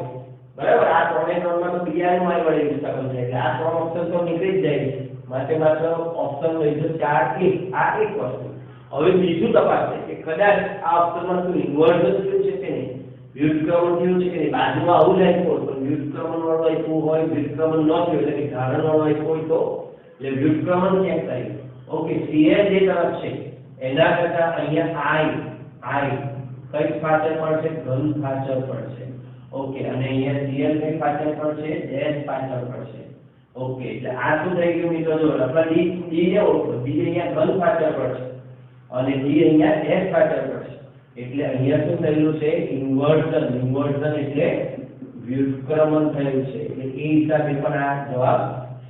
બરાબર, આ 3 માં તો Br નું I વડે વિસ્થાપન થાય, એટલે આ 3 ઓપ્શન તો નીકળી જ જાય છે. માત્ર ઓપ્શન લઈજો 4 આ એક વસ્તુ. હવે બીજું તપાસે કે કદાચ આ ઓપ્શનમાં શું ઇન્વર્ઝન થયું છે કે નહીં, વ્યુત્ક્રમણ થયું છે કે નહીં. બાજુમાં આવું લખ્યું હોય તો વ્યુત્ક્રમણ વાળું આપ્યું હોય, વ્યુત્ક્રમણ ન થયું એટલે કે ધારણ વાળું આપ્યું હોય તો એટલે વ્યુત્ક્રમણ ક્યાં થાય. ઓકે, Cl જે તરફ છે એના કરતા અહીંયા I કઈ પાછળ પડશે? ઘન પાછળ પડશે. ઓકે, અને અહીંયા Cl કઈ પાછળ પડશે? ડેશ પાછળ પડશે. ઓકે, એટલે આ શું થઈ ગયું મિત્રો? જો લખવા D ને ઓળખો, D અહીંયા ઘન પાછળ પડશે અને D અહીંયા ડેશ પાછળ પડશે. એટલે અહીંયા શું થયેલું છે? ઇન્વર્ઝન એટલે વ્યુત્ક્રમણ થયું છે. એટલે એ હિસાબે પણ આ જવાબ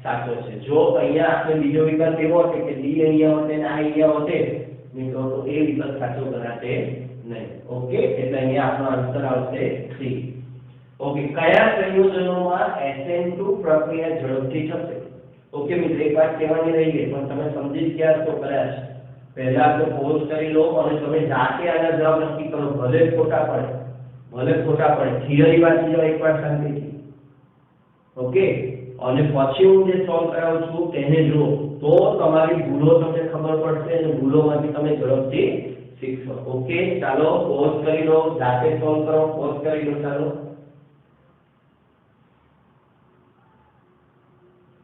સાચો છે. જો અહીંયા આપણે બીજો વિકલ્પ એવો છે કે D અહીંયા હોતે ને આ અહીંયા હોતે મિત્રો, તો એ વિકલ્પ સાચો ગણાશે નહીં. ઓકે, એટલે અહીંયા આપણો આન્સર આવશે 3. ઓકે, કયા સંયોજનોમાં SN2 પ્રક્રિયા ઝડપથી થશે? ઓકે મિત્રો, એક વાત કહેવાની રહી ગઈ, પણ તમે સમજી ગયા તો કદાચ પહેલા તો પોઝ કરી લો અને તમે જાતે આના જવાબ નક્કી કરો. ભલે ખોટા પડે, થિયરી વાંચી જાઓ એકવાર શાંતિથી. ઓકે, અને પછી હું જે સોલ્વ કરાવું છું તેને જો, તો તમારી ભૂલો તમને ખબર પડશે અને ભૂલોમાંથી તમે ઝડપથી શીખશો. ઓકે, ચાલો પોઝ કરી લો, જાતે સોલ્વ કરો. પોઝ કરી લો, ચાલો.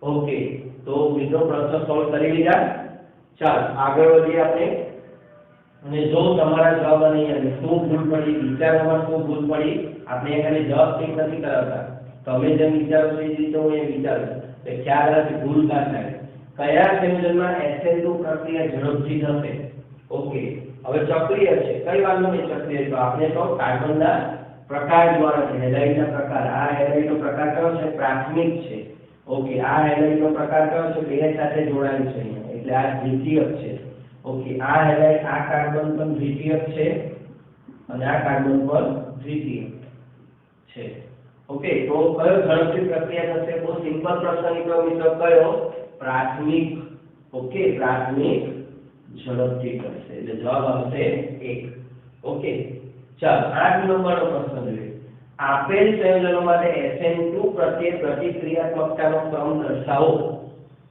ઓકે, તો મિત્રો પ્રશ્ન સોલ્વ કરી લીધા. ચાલો આગળ વધીએ આપણે. અને જો તમારા જવાબ અહીંયા શું ભૂલ પડી, વિચારવામાં શું ભૂલ પડી, આપણે ખાલી જવાબ ચેક નથી કરાવતા. તમે જેમ વિચારો છો એ રીતે હું એ વિચારું કે ખ્યાલ રાખી ભૂલ ના થાય. કયા સંયોજનમાં SN2 પ્રક્રિયા ઝડપથી થશે? ઓકે, હવે ચક્રીય છે, કઈ વાતનો એ ચક્રીય તો આપણે તો કાર્બનના પ્રકાર દ્વારા છે, હેલાઇડના પ્રકાર. આ હેલાઇડનો પ્રકાર કયો છે? પ્રાથમિક છે. ઓકે, આ હેલાઇડનો પ્રકાર કયો છે? બે સાથે જોડાયેલ છે અહીંયા, એટલે આ દ્વિતીયક છે. ઓકે, આ હેલાઇડ, આ કાર્બન પણ દ્વિતીયક છે અને આ કાર્બન પણ દ્વિતીયક છે. ઓકે, તો કયો ઝડપથી પ્રક્રિયા થશે? બહુ સિમ્પલ પ્રશ્ન નીકળ્યો મિત્રો. કયો? પ્રાથમિક. ઓકે, પ્રાથમિક ઝડપથી કરશે, એટલે જવાબ આવશે 1. ઓકે, ચાલો 8 નંબરનો પ્રશ્ન જોઈએ. આપેલ સંયોજનો માટે SN2 પ્રત્યે પ્રતિક્રિયાત્મકતાનો ક્રમ દર્શાવો.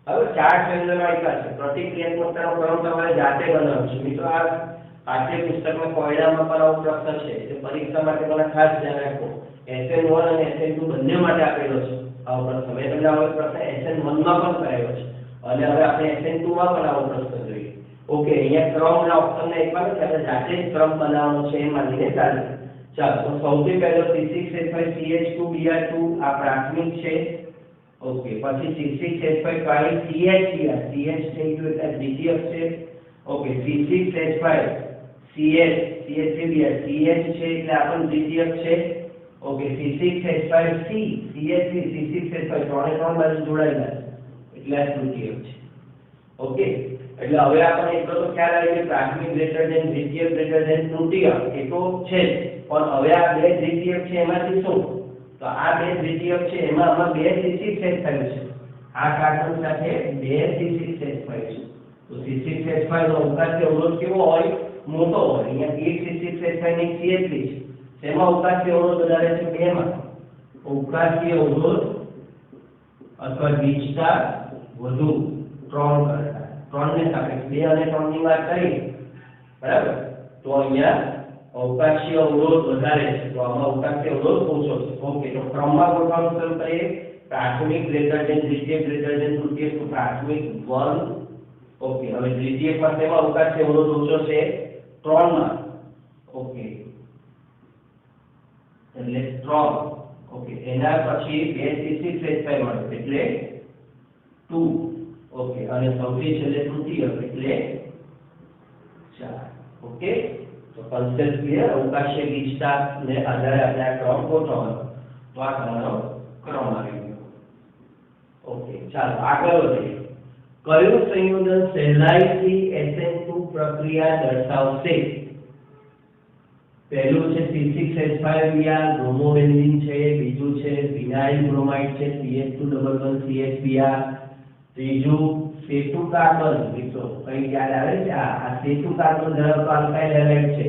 હવે 4 સંયોજનો આપ્યા છે. પ્રતિક્રિયાત્મકતાનો ક્રમ તમારે જાતે બનાવજો મિત્રો. આ પાઠ્યપુસ્તકમાં કોયડામાં પણ આવો પ્રશ્ન છે, એટલે પરીક્ષા માટે પણ ખાસ ધ્યાન રાખો. SN1 અને SN2 બંને માટે આપેલો છે આવો પ્રશ્ન. મેં તમને આવો પ્રશ્ન SN1 માં પણ કરાયો છે અને હવે આપણે SN2 માં પણ આવો પ્રશ્ન જોઈએ. ઓકે, અહીંયા ક્રમના ઓપ્શનને એકવાર નથી, આપણે જાતે જ ક્રમ બનાવવાનો છે એ માનીને ચાલે. ચાલો, તો સૌથી પહેલો C6H5CH2Br2 આ પ્રાથમિક છે. ઓકે, પછી C6H5 CH છે એટલે દ્વિતીયક છે. ઓકે, C6H5CH CH3Br CH છે એટલે આ પણ દ્વિતીયક છે. ઓકે, C6H5C CH3 C6H5 ત્રણે ત્રણ બાજુ જોડાયેલા છે એટલે આ તૃતીયક છે. ઓકે, એટલે હવે આપણને એટલો તો ખ્યાલ આવે કે પ્રાથમિક ગ્રેટર ધેન દ્વિતીયક ગ્રેટર ધેન તૃતીયક એ તો છે જ, પણ હવે આ બે દ્વિતીયક છે એમાંથી શું? તો આ બે દ્વિતીયક છે એમાં આમાં બે C6H5 છે. આ કાર્બન સાથે બે C6H5 છે. તો C6H5 નો અવકાશી અવરોધ કેવો હોય? મોટો હોય. અહીંયા એક C6H5 ની CH3 છે. તેમાં અવકાશી અવરોધ વધારે છે બેમાં. અવકાશી અવરોધ અથવા ગીચતા વધુ 3 કરતા. 3 ને સાપેક્ષ 2 અને 3 ની વાત કરીએ, બરાબર, તો અહીંયા અવકાશી અવરોધ વધારે છે, તો આમાં અવકાશી અવરોધ ઓછો છે. ઓકે, તો ક્રમમાં ગોઠવવાનું શરૂ કરીએ. પ્રાથમિક ગ્રેટર ધેન દ્વિતીયક ગ્રેટર ધેન તૃતીયક, તો પ્રાથમિક 1. ઓકે, હવે દ્વિતીયકમાં તેમાં અવકાશી અવરોધ ઓછો છે 3 માં. ઓકે, એટલે 3. ઓકે, એના પછી 2 C6H5 મળે એટલે 2. ઓકે, અને સૌથી છેલ્લે તૃતીયક એટલે 4. ઓકે, તો કન્સેપ્ટ ક્લિયર. અવકાશીય ગીચતા ને આધારે આપણે આ ક્રમ ગોઠવવાનો. તો આ તમારો ક્રમ આવી ગયો. ઓકે, ચાલો આગળ વધીએ. કયું સંયોજન સહેલાઈથી SN2 પ્રક્રિયા દર્શાવશે? પહેલું છે C6H5Br બ્રોમોબેન્ઝીન છે, બીજું છે વિનાઇલ બ્રોમાઇડ છે CH211CHBr, ત્રીજું સેતુ કાર્બન. મિત્રો કઈ યાદ આવે છે? આ સેતુ કાર્બન ધરાવતો આલ્કાઇલ હેલાઇડ છે,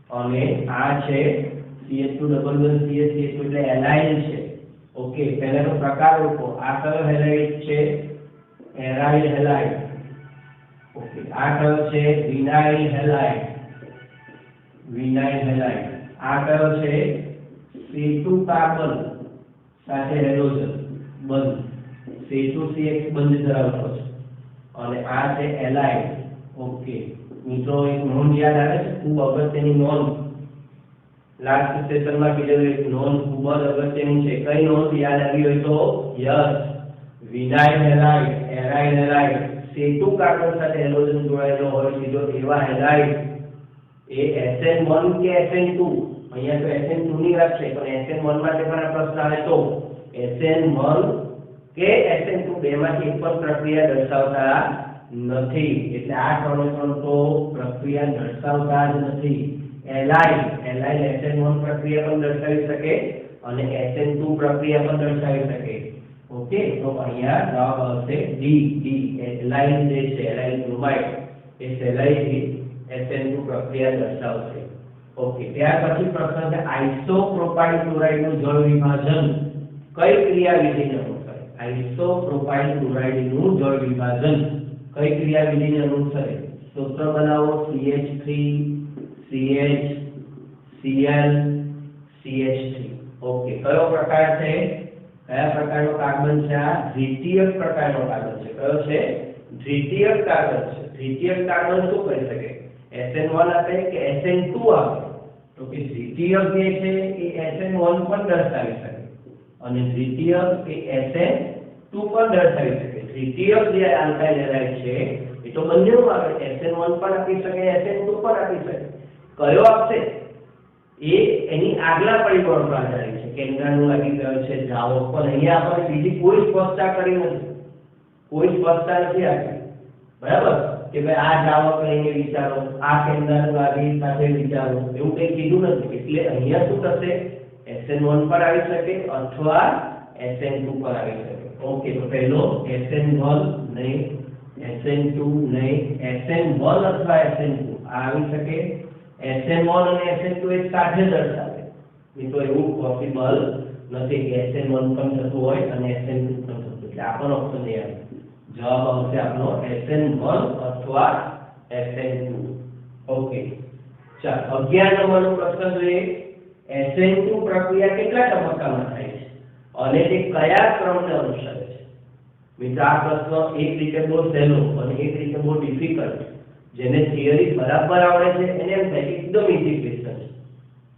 અને આ છે CH211CH એટલે એલાઇન છે. ઓકે, પહેલાનો પ્રકાર ઓળખો. આ કયો હેલાઇડ છે? Aryl halide. ઓકે, આ કયો છે? Vinyl halide. આ કયો છે? સેતુ કાર્બન સાથે હેલોજન બંધ, સેતુ CX બંધ ધરાવતો છે, અને આ છે એલાઇડ. ઓકે મિત્રો, એક નોંધ યાદ આવે છે? ખૂબ અગત્યની નોંધ. લાસ્ટ સેશનમાં કીધેલું એક નોંધ ખૂબ જ અગત્યની છે. કઈ નોંધ યાદ આવી હોય તો yes, vinyl halide, aryl halide, સેતુ કાર્બન સાથે હેલોજન જોડાયેલો હોય સીધો એવા હેલાઇડ એ SN1 કે SN2? અહીંયા તો SN2 ની વાત છે, પણ SN1 માટે પણ આ પ્રશ્ન આવે તો SN1 કે SN2 બેમાંથી એક પણ પ્રક્રિયા દર્શાવતા નથી. એટલે આ ત્રણે તો પ્રક્રિયા દર્શાવતા જ નથી. એલાઇન SN1 પ્રક્રિયા પણ દર્શાવી શકે અને SN2 પ્રક્રિયા પણ દર્શાવી શકે. ઓકે, તો અહીંયા જવાબ આવશે ડી. એલાઇન જે છે, એલાઇન બ્રોમાઇડ એ સહેલાઈથી SN2 પ્રક્રિયા દર્શાવશે. ઓકે, ત્યાર પછી પ્રશ્ન છે આઇસોપ્રોપાઇલ ક્લોરાઇડનું જળ વિભાજન કઈ ક્રિયાવિધિને અનુસરે? આઇસોપ્રોપાઇલ ક્લોરાઇડનું જળ વિભાજન કઈ ક્રિયાવિધિને અનુસરે? સૂત્ર બનાવો. CH3 CH Cl CH3. Okay, કયો પ્રકાર છે? કયા પ્રકારનો કાર્બન છે? આ દ્વિતીયક પ્રકારનો કાર્બન છે. કયો છે? દ્વિતીયક કાર્બન છે. દ્વિતીયક કાર્બન શું કરી શકે? SN1 આપે કે SN2 આપે? તો કે દ્વિતીયક જે છે એ SN1 પણ દર્શાવી શકે અને દ્વિતીયક એ SN2 પણ દર્શાવી શકે. દ્વિતીયક જે આલ્કાઇલ હેલાઇડ છે એ તો બંનેનું આપે, SN1 પણ આપી શકે, SN2 પણ આપી શકે. કયો આપશે એ એની આગલા પરિબળો પર આધારિત છે. કેન્દ્રનું આવી ગયો છે જાવક, પણ અહીંયા આપણે બીજી કોઈ સ્પષ્ટતા કરી નથી, કોઈ સ્પષ્ટતા નથી આપી. બરાબર કે ભાઈ આ જાવક લઈને વિચારો, આ કેન્દ્રનું આવી સાથે વિચારો, એવું કંઈ કીધું નથી. એટલે અહીંયા શું થશે? SN1 પર આવી શકે અથવા SN2 પર આવી શકે. ઓકે, તો પહેલો SN1 નહીં, SN2 નહીં, SN1 અથવા SN2 આવી શકે. SN1 અને SN2 એક સાથે દર્શાવે. મિત્રો એવું પોસિબલ નથી કે SN1 પણ થતું હોય અને SN2 પણ થતું. એટલે આ પણ ઓપ્શન નહીં આવે. જવાબ આવશે આપણો SN1 અથવા SN2. ઓકે, ચાલો 11 નંબરનો પ્રશ્ન જોઈએ. SN2 પ્રક્રિયા કેટલા તબક્કામાં થાય છે અને તે કયા ક્રમને અનુસરે છે? મિત્રો આ પ્રશ્ન એક રીતે બહુ સહેલો અને એક રીતે બહુ ડિફિકલ્ટ જેને થિયરી બરાબર આવડે છે એને એમ થાય કે એકદમ ઈઝી ક્વેશ્ચન છે,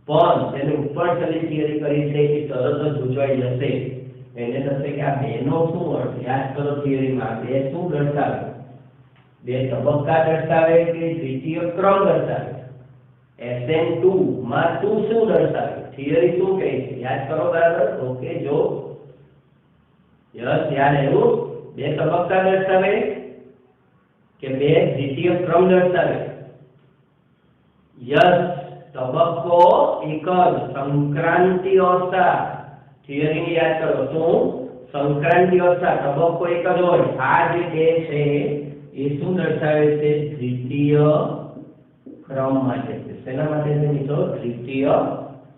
પણ જેને ઉપર ચલી થિયરી કરી છે એ તરત જ ગુંચવાઈ જશે. એને થશે કે આ બેનો શું અર્થ? યાદ કરો થિયરીમાં બે શું દર્શાવે? બે તબક્કા દર્શાવે કે દ્વિતીય ક્રમ દર્શાવે? SN2 માં 2 શું દર્શાવે? થિયરી શું કહે છે? યાદ કરો બરાબર. ઓકે, જો યસ યાદ આવ્યું. બે તબક્કા દર્શાવે કે બે દ્વિતીય ક્રમ દર્શાવે? યસ, તબક્કો એક જ, સંક્રાંતિ અવસ્થા. થિયરી યાદ કરો, શું? સંક્રાંતિ અવસ્થા, તબક્કો એક જ હોય. આ જે બે છે એ શું દર્શાવે છે? દ્વિતીય ક્રમ માટે છે. શેના માટે છે મિત્રો? દ્વિતીય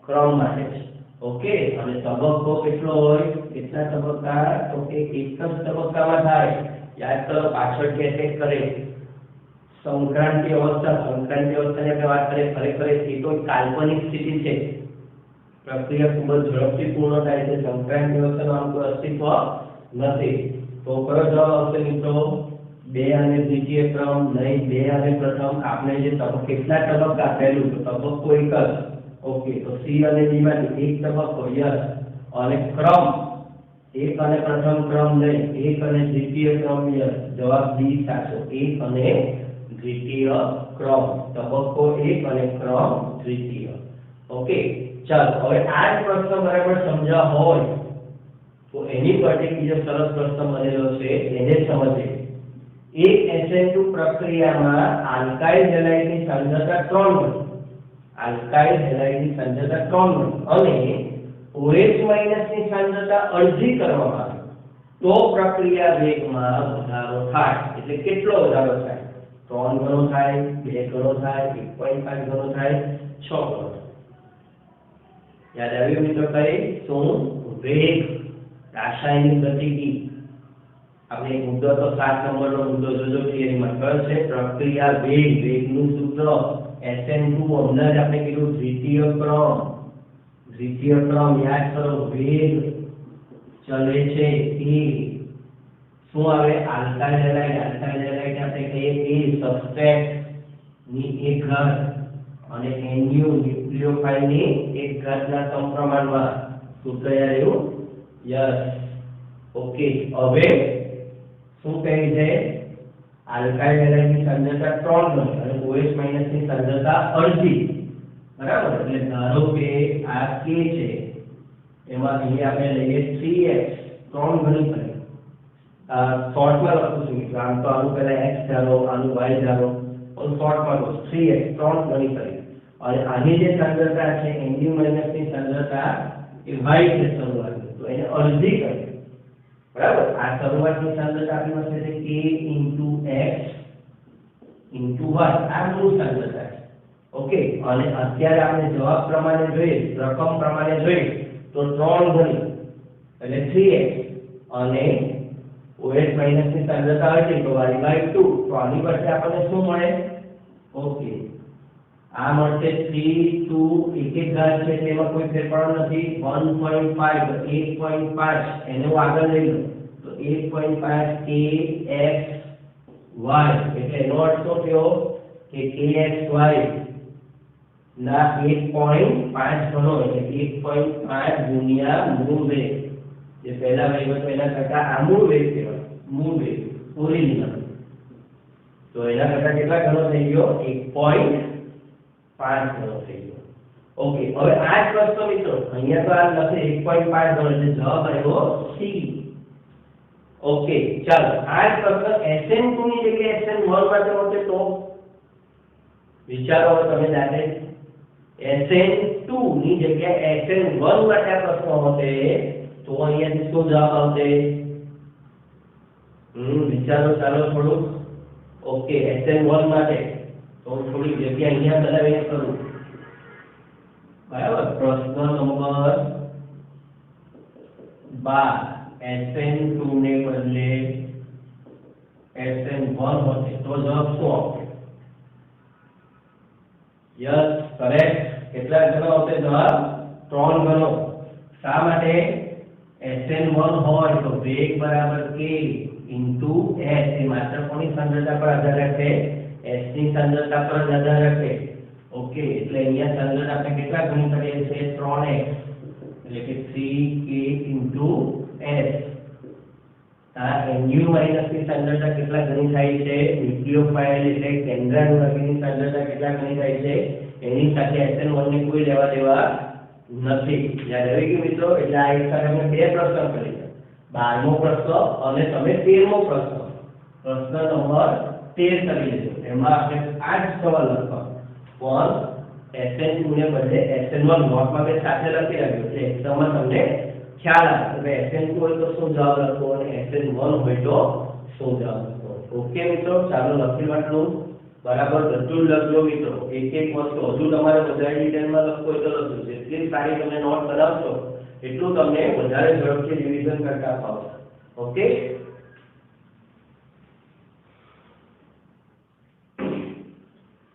ક્રમ માટે છે. ઓકે, અને તબક્કો કેટલો હોય? કેટલા તબક્કા? તો કે એક જ તબક્કામાં થાય. યાદ કરો, પાછળથી અટેક કરે સંક્રાંતિ અવસ્થા. સંક્રાંતિ અવસ્થાની આપણે વાત કરીએ, ખરેખર એ તો કાલ્પનિક સ્થિતિ છે. પ્રક્રિયા ખૂબ જ ઝડપથી પૂર્ણ થાય છે. સંક્રાંતિ અવસ્થાનું આમ કોઈ અસ્તિત્વ નથી. તો કયો જવાબ આવશે મિત્રો? 2 અને દ્વિતીય ક્રમ નહીં, 2 અને પ્રથમ. આપણે જે કેટલા તબક્કા? પહેલું તો તબક્કો એક જ. ઓકે, તો સી અને ડી માંથી એક તબક્કો. યસ, અને ક્રમ એક અને પ્રથમ ક્રમ નહીં, એક અને દ્વિતીય ક્રમ. યસ, જવાબ બી સાચો. એક અને દ્વિતીય ક્રમ, તબક્કો એક અને ક્રમ દ્વિતીય. ઓકે, ચાલો હવે આ જ પ્રશ્ન બરાબર સમજ્યા હોય તો એની પરથી બીજો સરસ પ્રશ્ન બનેલો છે, એને સમજીએ. એક SN2 પ્રક્રિયામાં આલ્કાઇલ હેલાઇડની સાંદ્રતા 3 મળી. આલ્કાઇલ હેલાઇડની સાંદ્રતા 3 મળી અને OH- ની સાંદ્રતા અડધી કરવામાં આવે તો પ્રક્રિયા વેગમાં વધારો થાય. એટલે કેટલો વધારો થાય? 3 ગણો થાય, 2 ગણો થાય, 1.5 ગણો થાય, 6 ગણો. યાદ આવ્યું મિત્રો? કઈ? શું? વેગ, રાસાયણિક ગતિકી. આપણે એક મુદ્દો તો 7 નંબરનો મુદ્દો જોજો થિયરીમાં. કયો છે? પ્રક્રિયા વેગ. વેગનું સૂત્ર SN2. હમણાં જ આપણે કીધું દ્વિતીય ક્રમ. દ્વિતીય ક્રમ યાદ કરો. વેગ ચલે છે એ શું આવે? Alkyl halide. આલ્કાઇલ હેલાઇડ આપણે કહીએ કે સબસ્ટ્રેટ ની એક ઘાત અને NU ન્યુક્લિયોફાઇલ ની એક ઘાતના સમપ્રમાણમાં સૂત્ર યાદ આવ્યું? યસ. ઓકે, હવે શું કહે છે? આલ્કાઇલ હેલાઇડની સાંદ્રતા 3 ગણી અને OH- ની સાંદ્રતા અડધી. બરાબર. એટલે ધારો કે આ K છે, એમાં અહીંયા આપણે લઈએ 3x, 3 ગણી કરી. શોર્ટમાં લખું છું મિત્રો. આમ તો આનું પહેલા x ધારો, આનું y ધારો, પણ શોર્ટમાં લખું 3x, 3 ગણી કરી. અને આની જે સાંદ્રતા છે NU- ની સાંદ્રતા એ y છે શરૂઆતની, તો એને અડધી કરી. બરાબર. આ શરૂઆતની સાંદ્રતા આપણી પાસે છે K × x × y. આ મૂળ સાંદ્રતા છે. ઓકે, અને અત્યારે આપણે જવાબ પ્રમાણે જોઈએ, રકમ પ્રમાણે જોઈએ તો 3 ગણી એટલે 3x અને OH- ની સાંદ્રતા હતી તો y/2. તો આની પરથી આપણને શું મળે? ઓકે, આ મળશે 3 2 એક એક ઘાત છે તેમાં કોઈ ફેરફાર નથી. 1.5 તો 1.5 એને હું આગળ લઈ લઉં તો 1.5 kxy. એટલે એનો અર્થ શું થયો કે kxy ના 1.5 ગણો એટલે 1.5 ગુણ્યા મૂળ વેગ. જે પહેલા વેગ હતો એના કરતા આ મૂળ વેગ કહેવાય. મૂળ વેગ ઓરિજિનલ. તો એના કરતા કેટલા ગણો થઈ ગયો? 1.5 ગણો થઈ ગયો. ઓકે, હવે આ જ પ્રશ્ન મિત્રો અહીંયા તો આ લખે 1.5 ગણો એટલે જવાબ આવ્યો સી. ઓકે, ચાલો આ જ પ્રશ્ન SN2 ની જગ્યાએ SN1 માટે હોતે તો વિચારો તમે જાતે. SN2 ની જગ્યાએ SN1 માટે આ પ્રશ્ન હોતે તો અહીંયાથી શું જવાબ આવશે? વિચારો ચાલો થોડું. ઓકે, SN1 માટે તો થોડી જગ્યા અહીંયા બનાવીને કરું. બરાબર. પ્રશ્ન નંબર 12 SN2 ને બદલે SN1 હોતે તો જવાબ શું આવશે? Yes, correct. કેટલા ગણો આવશે જવાબ? 3 ગણો. શા માટે? SN1 હોય તો વેગ બરાબર k × s. એ માત્ર કોની સાંદ્રતા પર આધાર રાખે? S ની સાંદ્રતા પર જ આધાર રાખે. ઓકે, એટલે અહીંયા સાંદ્રતા આપણે કેટલા ગણી કરીએ છીએ? 3x, એટલે કે 3k * s. આ Nu માઈનસ ની સાંદ્રતા કેટલા ગણી થાય છે? ન્યુક્લિયોફાઇલ એટલે કેન્દ્રાણુની સાંદ્રતા કેટલા ગણી થાય છે? એની સાથે SN1 ને કોઈ લેવા દેવા નથી. યાદ આવી ગયું મિત્રો? એટલે આ એક સાથે આપણે બે પ્રશ્ન કરી. 12મો પ્રશ્ન અને તમે 13મો પ્રશ્ન. પ્રશ્ન નંબર 13 કરી લેજો. એમાં આપણે આ જ સવાલ લખવાનો. પણ SN2 ને બદલે SN1 નોટમાં મેં સાથે લખી રાખ્યું છે. એક્ઝામમાં તમને ખ્યાલ આવે કે SN2 હોય તો શું જવાબ લખવો અને SN1 હોય તો શું જવાબ લખવો. ઓકે મિત્રો, ચાલો લખી વાટલું બરાબર બધું જ લખજો મિત્રો. એક એક વસ્તુ હજુ તમારે વધારે ડિટેલમાં લખવું હોય તો લખજો. જેટલી સારી તમે નોટ બનાવશો એટલું તમને વધારે ઝડપથી રિવિઝન કરતા ફાવશે. ઓકે,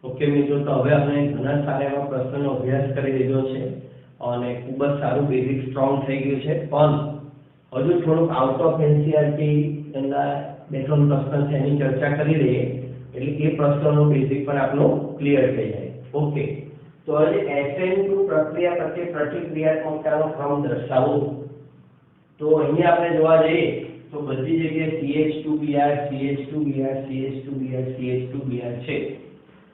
ઓકે મિત્રો, તો હવે આપણે ઘણા સારા એવા પ્રશ્નોનો અભ્યાસ કરી લીધો છે અને ખૂબ જ સારું બેઝિક સ્ટ્રોંગ થઈ ગયું છે. પણ હજુ થોડુંક આઉટ ઓફ એનસીઆરટી એના બે ત્રણ પ્રશ્ન છે એની ચર્ચા કરી લઈએ એટલે એ પ્રશ્નોનું બેઝિક પણ આપણું ક્લિયર થઈ જાય. ઓકે, તો હવે SN2 પ્રક્રિયા પ્રત્યે પ્રતિક્રિયાત્મકતાનો ક્રમ દર્શાવો. તો અહીંયા આપણે જોવા જઈએ તો બધી જગ્યાએ CH2Br CH2Br CH2Br CH2Br છે.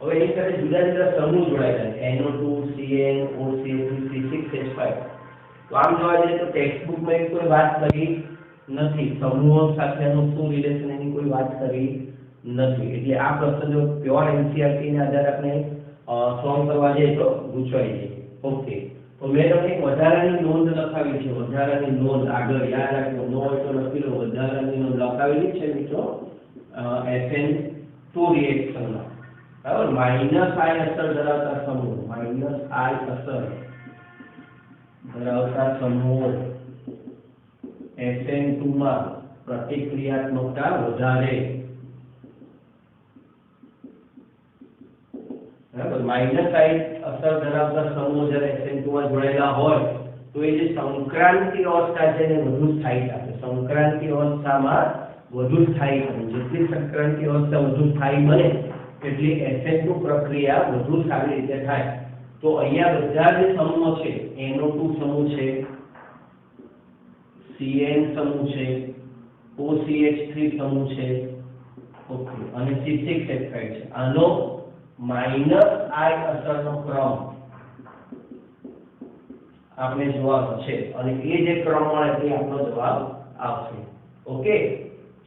હવે એની સાથે જુદા જુદા સમૂહ જોડાયેલા છે NO2 CN OCH2 C6H5. તો આમ જોવા જઈએ તો ટેક્સ્ટબુકમાં કોઈ વાત કરી નથી. સમૂહો સાથેનું શું રિલેશન એની કોઈ વાત કરી નથી. એટલે આ પ્રશ્ન જો પ્યોર એનસીઆરટી ના આધારે આપણે સોલ્વ કરવા જઈએ તો પૂછાઈ જાય. ઓકે, તો મેં તમને એક વધારાની નોંધ લખાવી છે. વધારાની નોંધ આગળ યાદ રાખજો. નો હોય તો લખી લો. વધારાની નોંધ લખાવેલી છે મિત્રો SN2 રિએક્શનમાં. બરાબર, -I અસર ધરાવતા સમૂહ, -I અસર ધરાવતા સમૂહ SN2 માં પ્રતિક્રિયાત્મકતા વધારે. બરાબર, -I અસર ધરાવતા સમૂહ જ્યારે SN2 માં જોડાયેલા હોય તો એ જે સંક્રાંતિ અવસ્થા છે એને વધુ સ્થાયી થાય. સંક્રાંતિ અવસ્થામાં વધુ સ્થાયી બને. જેટલી સંક્રાંતિ અવસ્થા વધુ સ્થાયી બને એટલી SN2 પ્રક્રિયા વધુ સારી રીતે થાય. તો અહીંયા બધા જે સમૂહો છે NO2 સમૂહ છે, CN સમૂહ છે, OCH3 સમૂહ છે, ઓકે, અને C6H5 છે. આનો -I અસરનો ક્રમ આપણે જોવાનો છે અને એ જે ક્રમ મળે તે આપણો જવાબ આવશે. ઓકે,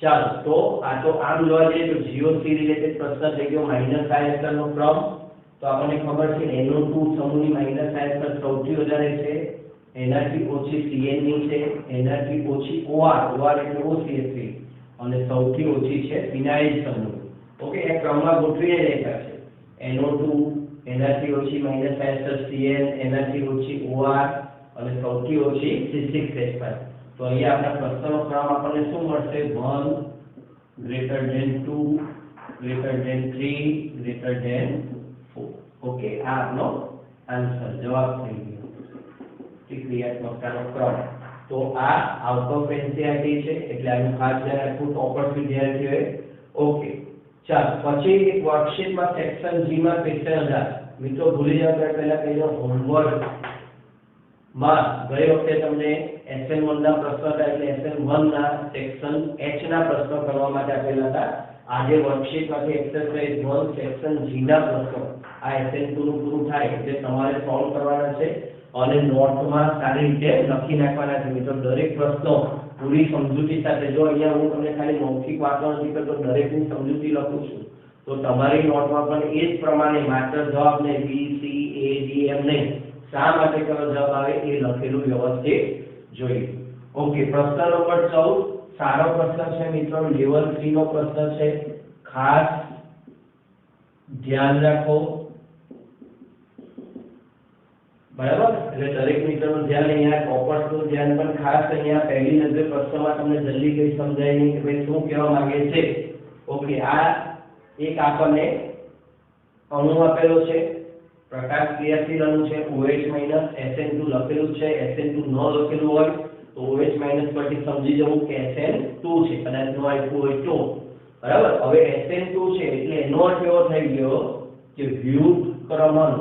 ચાલો, તો આ તો આમ જોવા જઈએ તો GOC રિલેટેડ પ્રશ્ન થઈ ગયો. -I અસરનો ક્રમ તો આપણને ખબર છે NO2 સમૂહની -I અસર સૌથી વધારે છે. એનાથી ઓછી CN ની છે, એનાથી ઓછી OR એટલે OCH3 અને સૌથી ઓછી છે ફિનાઇલ સમૂહ. ઓકે, એ ક્રમમાં ગોઠવી રેખા છે. NO2 એનાથી ઓછી -I અસર CN, એનાથી ઓછી OR અને સૌથી ઓછી C6H5. તો અહીંયા આપણા પ્રશ્નનો ક્રમ આપણને શું મળશે? 1 > 2 > 3 > 4. ઓકે, આ આપણો આન્સર જવાબ થઈ ગયો. પ્રતિક્રિયાત્મકતાનો ક્રમ. તો આ આઉટ ઓફ એનસીઆરટી છે એટલે આનું ખાસ ધ્યાન રાખવું ટોપર્સ વિદ્યાર્થીઓએ. ઓકે, ચાલો પછી એક વર્કશીટમાં સેક્શન G માં ક્વેશ્ચન હતા. મિત્રો ભૂલી જાવ તો પહેલા કહી દો હોમવર્ક માં ગઈ વખતે તમને SN1 ના પ્રશ્નો હતા એટલે SN1 ના સેક્શન H ના પ્રશ્નો કરવા માટે આપેલા હતા. આજે વર્કશીટમાંથી એક્સરસાઇઝ 1 સેક્શન G ના પ્રશ્નો આ SN2 નું પૂરું થાય એટલે તમારે સોલ્વ કરવાના છે અને નોટમાં સારી રીતે લખી નાખવાના છે. મિત્રો દરેક પ્રશ્નો પૂરી સમજૂતી સાથે, જો અહીંયા હું તમને ખાલી મૌખિક વાતો નથી કરતો, દરેકની સમજૂતી લખું છું તો તમારી નોટમાં પણ એ જ પ્રમાણે માત્ર જવાબ ને B C A D એમ નહીં, શા માટે કયો જવાબ આવે એ લખેલું વ્યવસ્થિત જોઈએ. ઓકે, પ્રશ્ન નંબર 14 સારો પ્રશ્ન છે મિત્રો. લેવલ 3 નો પ્રશ્ન છે. ખાસ ધ્યાન રાખો. બરાબર, એટલે દરેક મિત્રોનું ધ્યાન, અહીંયા ટોપર્સનું ધ્યાન પણ ખાસ. અહીંયા પહેલી નજરે પ્રશ્નમાં તમને જલ્દી કઈ સમજાય નહીં કે ભાઈ શું કહેવા માંગે છે. ઓકે, આ એક આપણને અણુ આપેલો છે, પ્રકાશ ક્રિયાશીલ અણુ છે, OH SN2 લખેલું છે. SN2 ન લખેલું હોય તો OH પરથી સમજી જવું કે SN2 છે. કદાચ ન આપ્યું હોય તો બરાબર. હવે SN2 છે એટલે એનો અર્થ એવો થઈ ગયો કે વ્યુત્ક્રમણ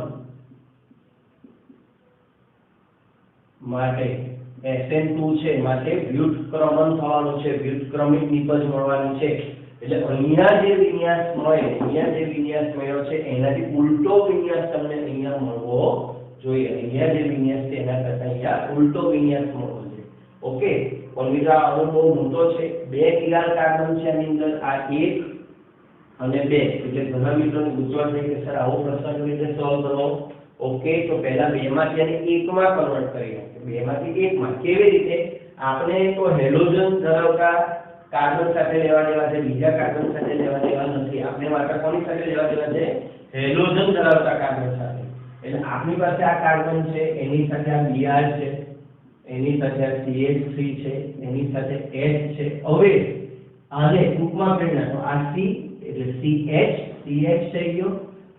માટે SN2 છે માટે વ્યુત્ક્રમણ થવાનું છે, વ્યુત્ક્રમિક નિપજ મળવાની છે. એટલે અહીંયા જે વિન્યાસ મળ્યો છે એનાથી ઉલટો વિન્યાસ તમને અહીંયા મળવો જોઈએ. અહીંયા જે વિન્યાસ છે એના કરતા અહીંયા ઉલટો વિન્યાસ મળવો જોઈએ. ઓકે, પણ મિત્રો આ બહુ મોટો છે. 2 કિરાલ કાર્બન છે આની અંદર, આ 1 અને 2. એટલે ઘણા મિત્રોને ગુજવાટ થઈ કે સર આવો પ્રશ્ન કેવી રીતે સોલ્વ કરવો. ઓકે, તો પહેલા 2 માંથી અને 1 માં કન્વર્ટ કરી નાખીએ. 2 માંથી 1 માં કેવી રીતે? આપણે તો હેલોજન ધરાવતા કાર્બન સાથે લેવા દેવા છે, બીજા કાર્બન સાથે લેવા દેવા નથી. આપણે માત્ર કોની સાથે લેવા દેવા છે? હેલોજન ધરાવતા કાર્બન સાથે. એટલે આપણી પાસે આ કાર્બન છે, એની સાથે આ Br છે, એની સાથે આ CH3 છે, એની સાથે H છે. હવે આને ટૂંકમાં કરી નાખો. આ C એટલે CH થઈ ગયો,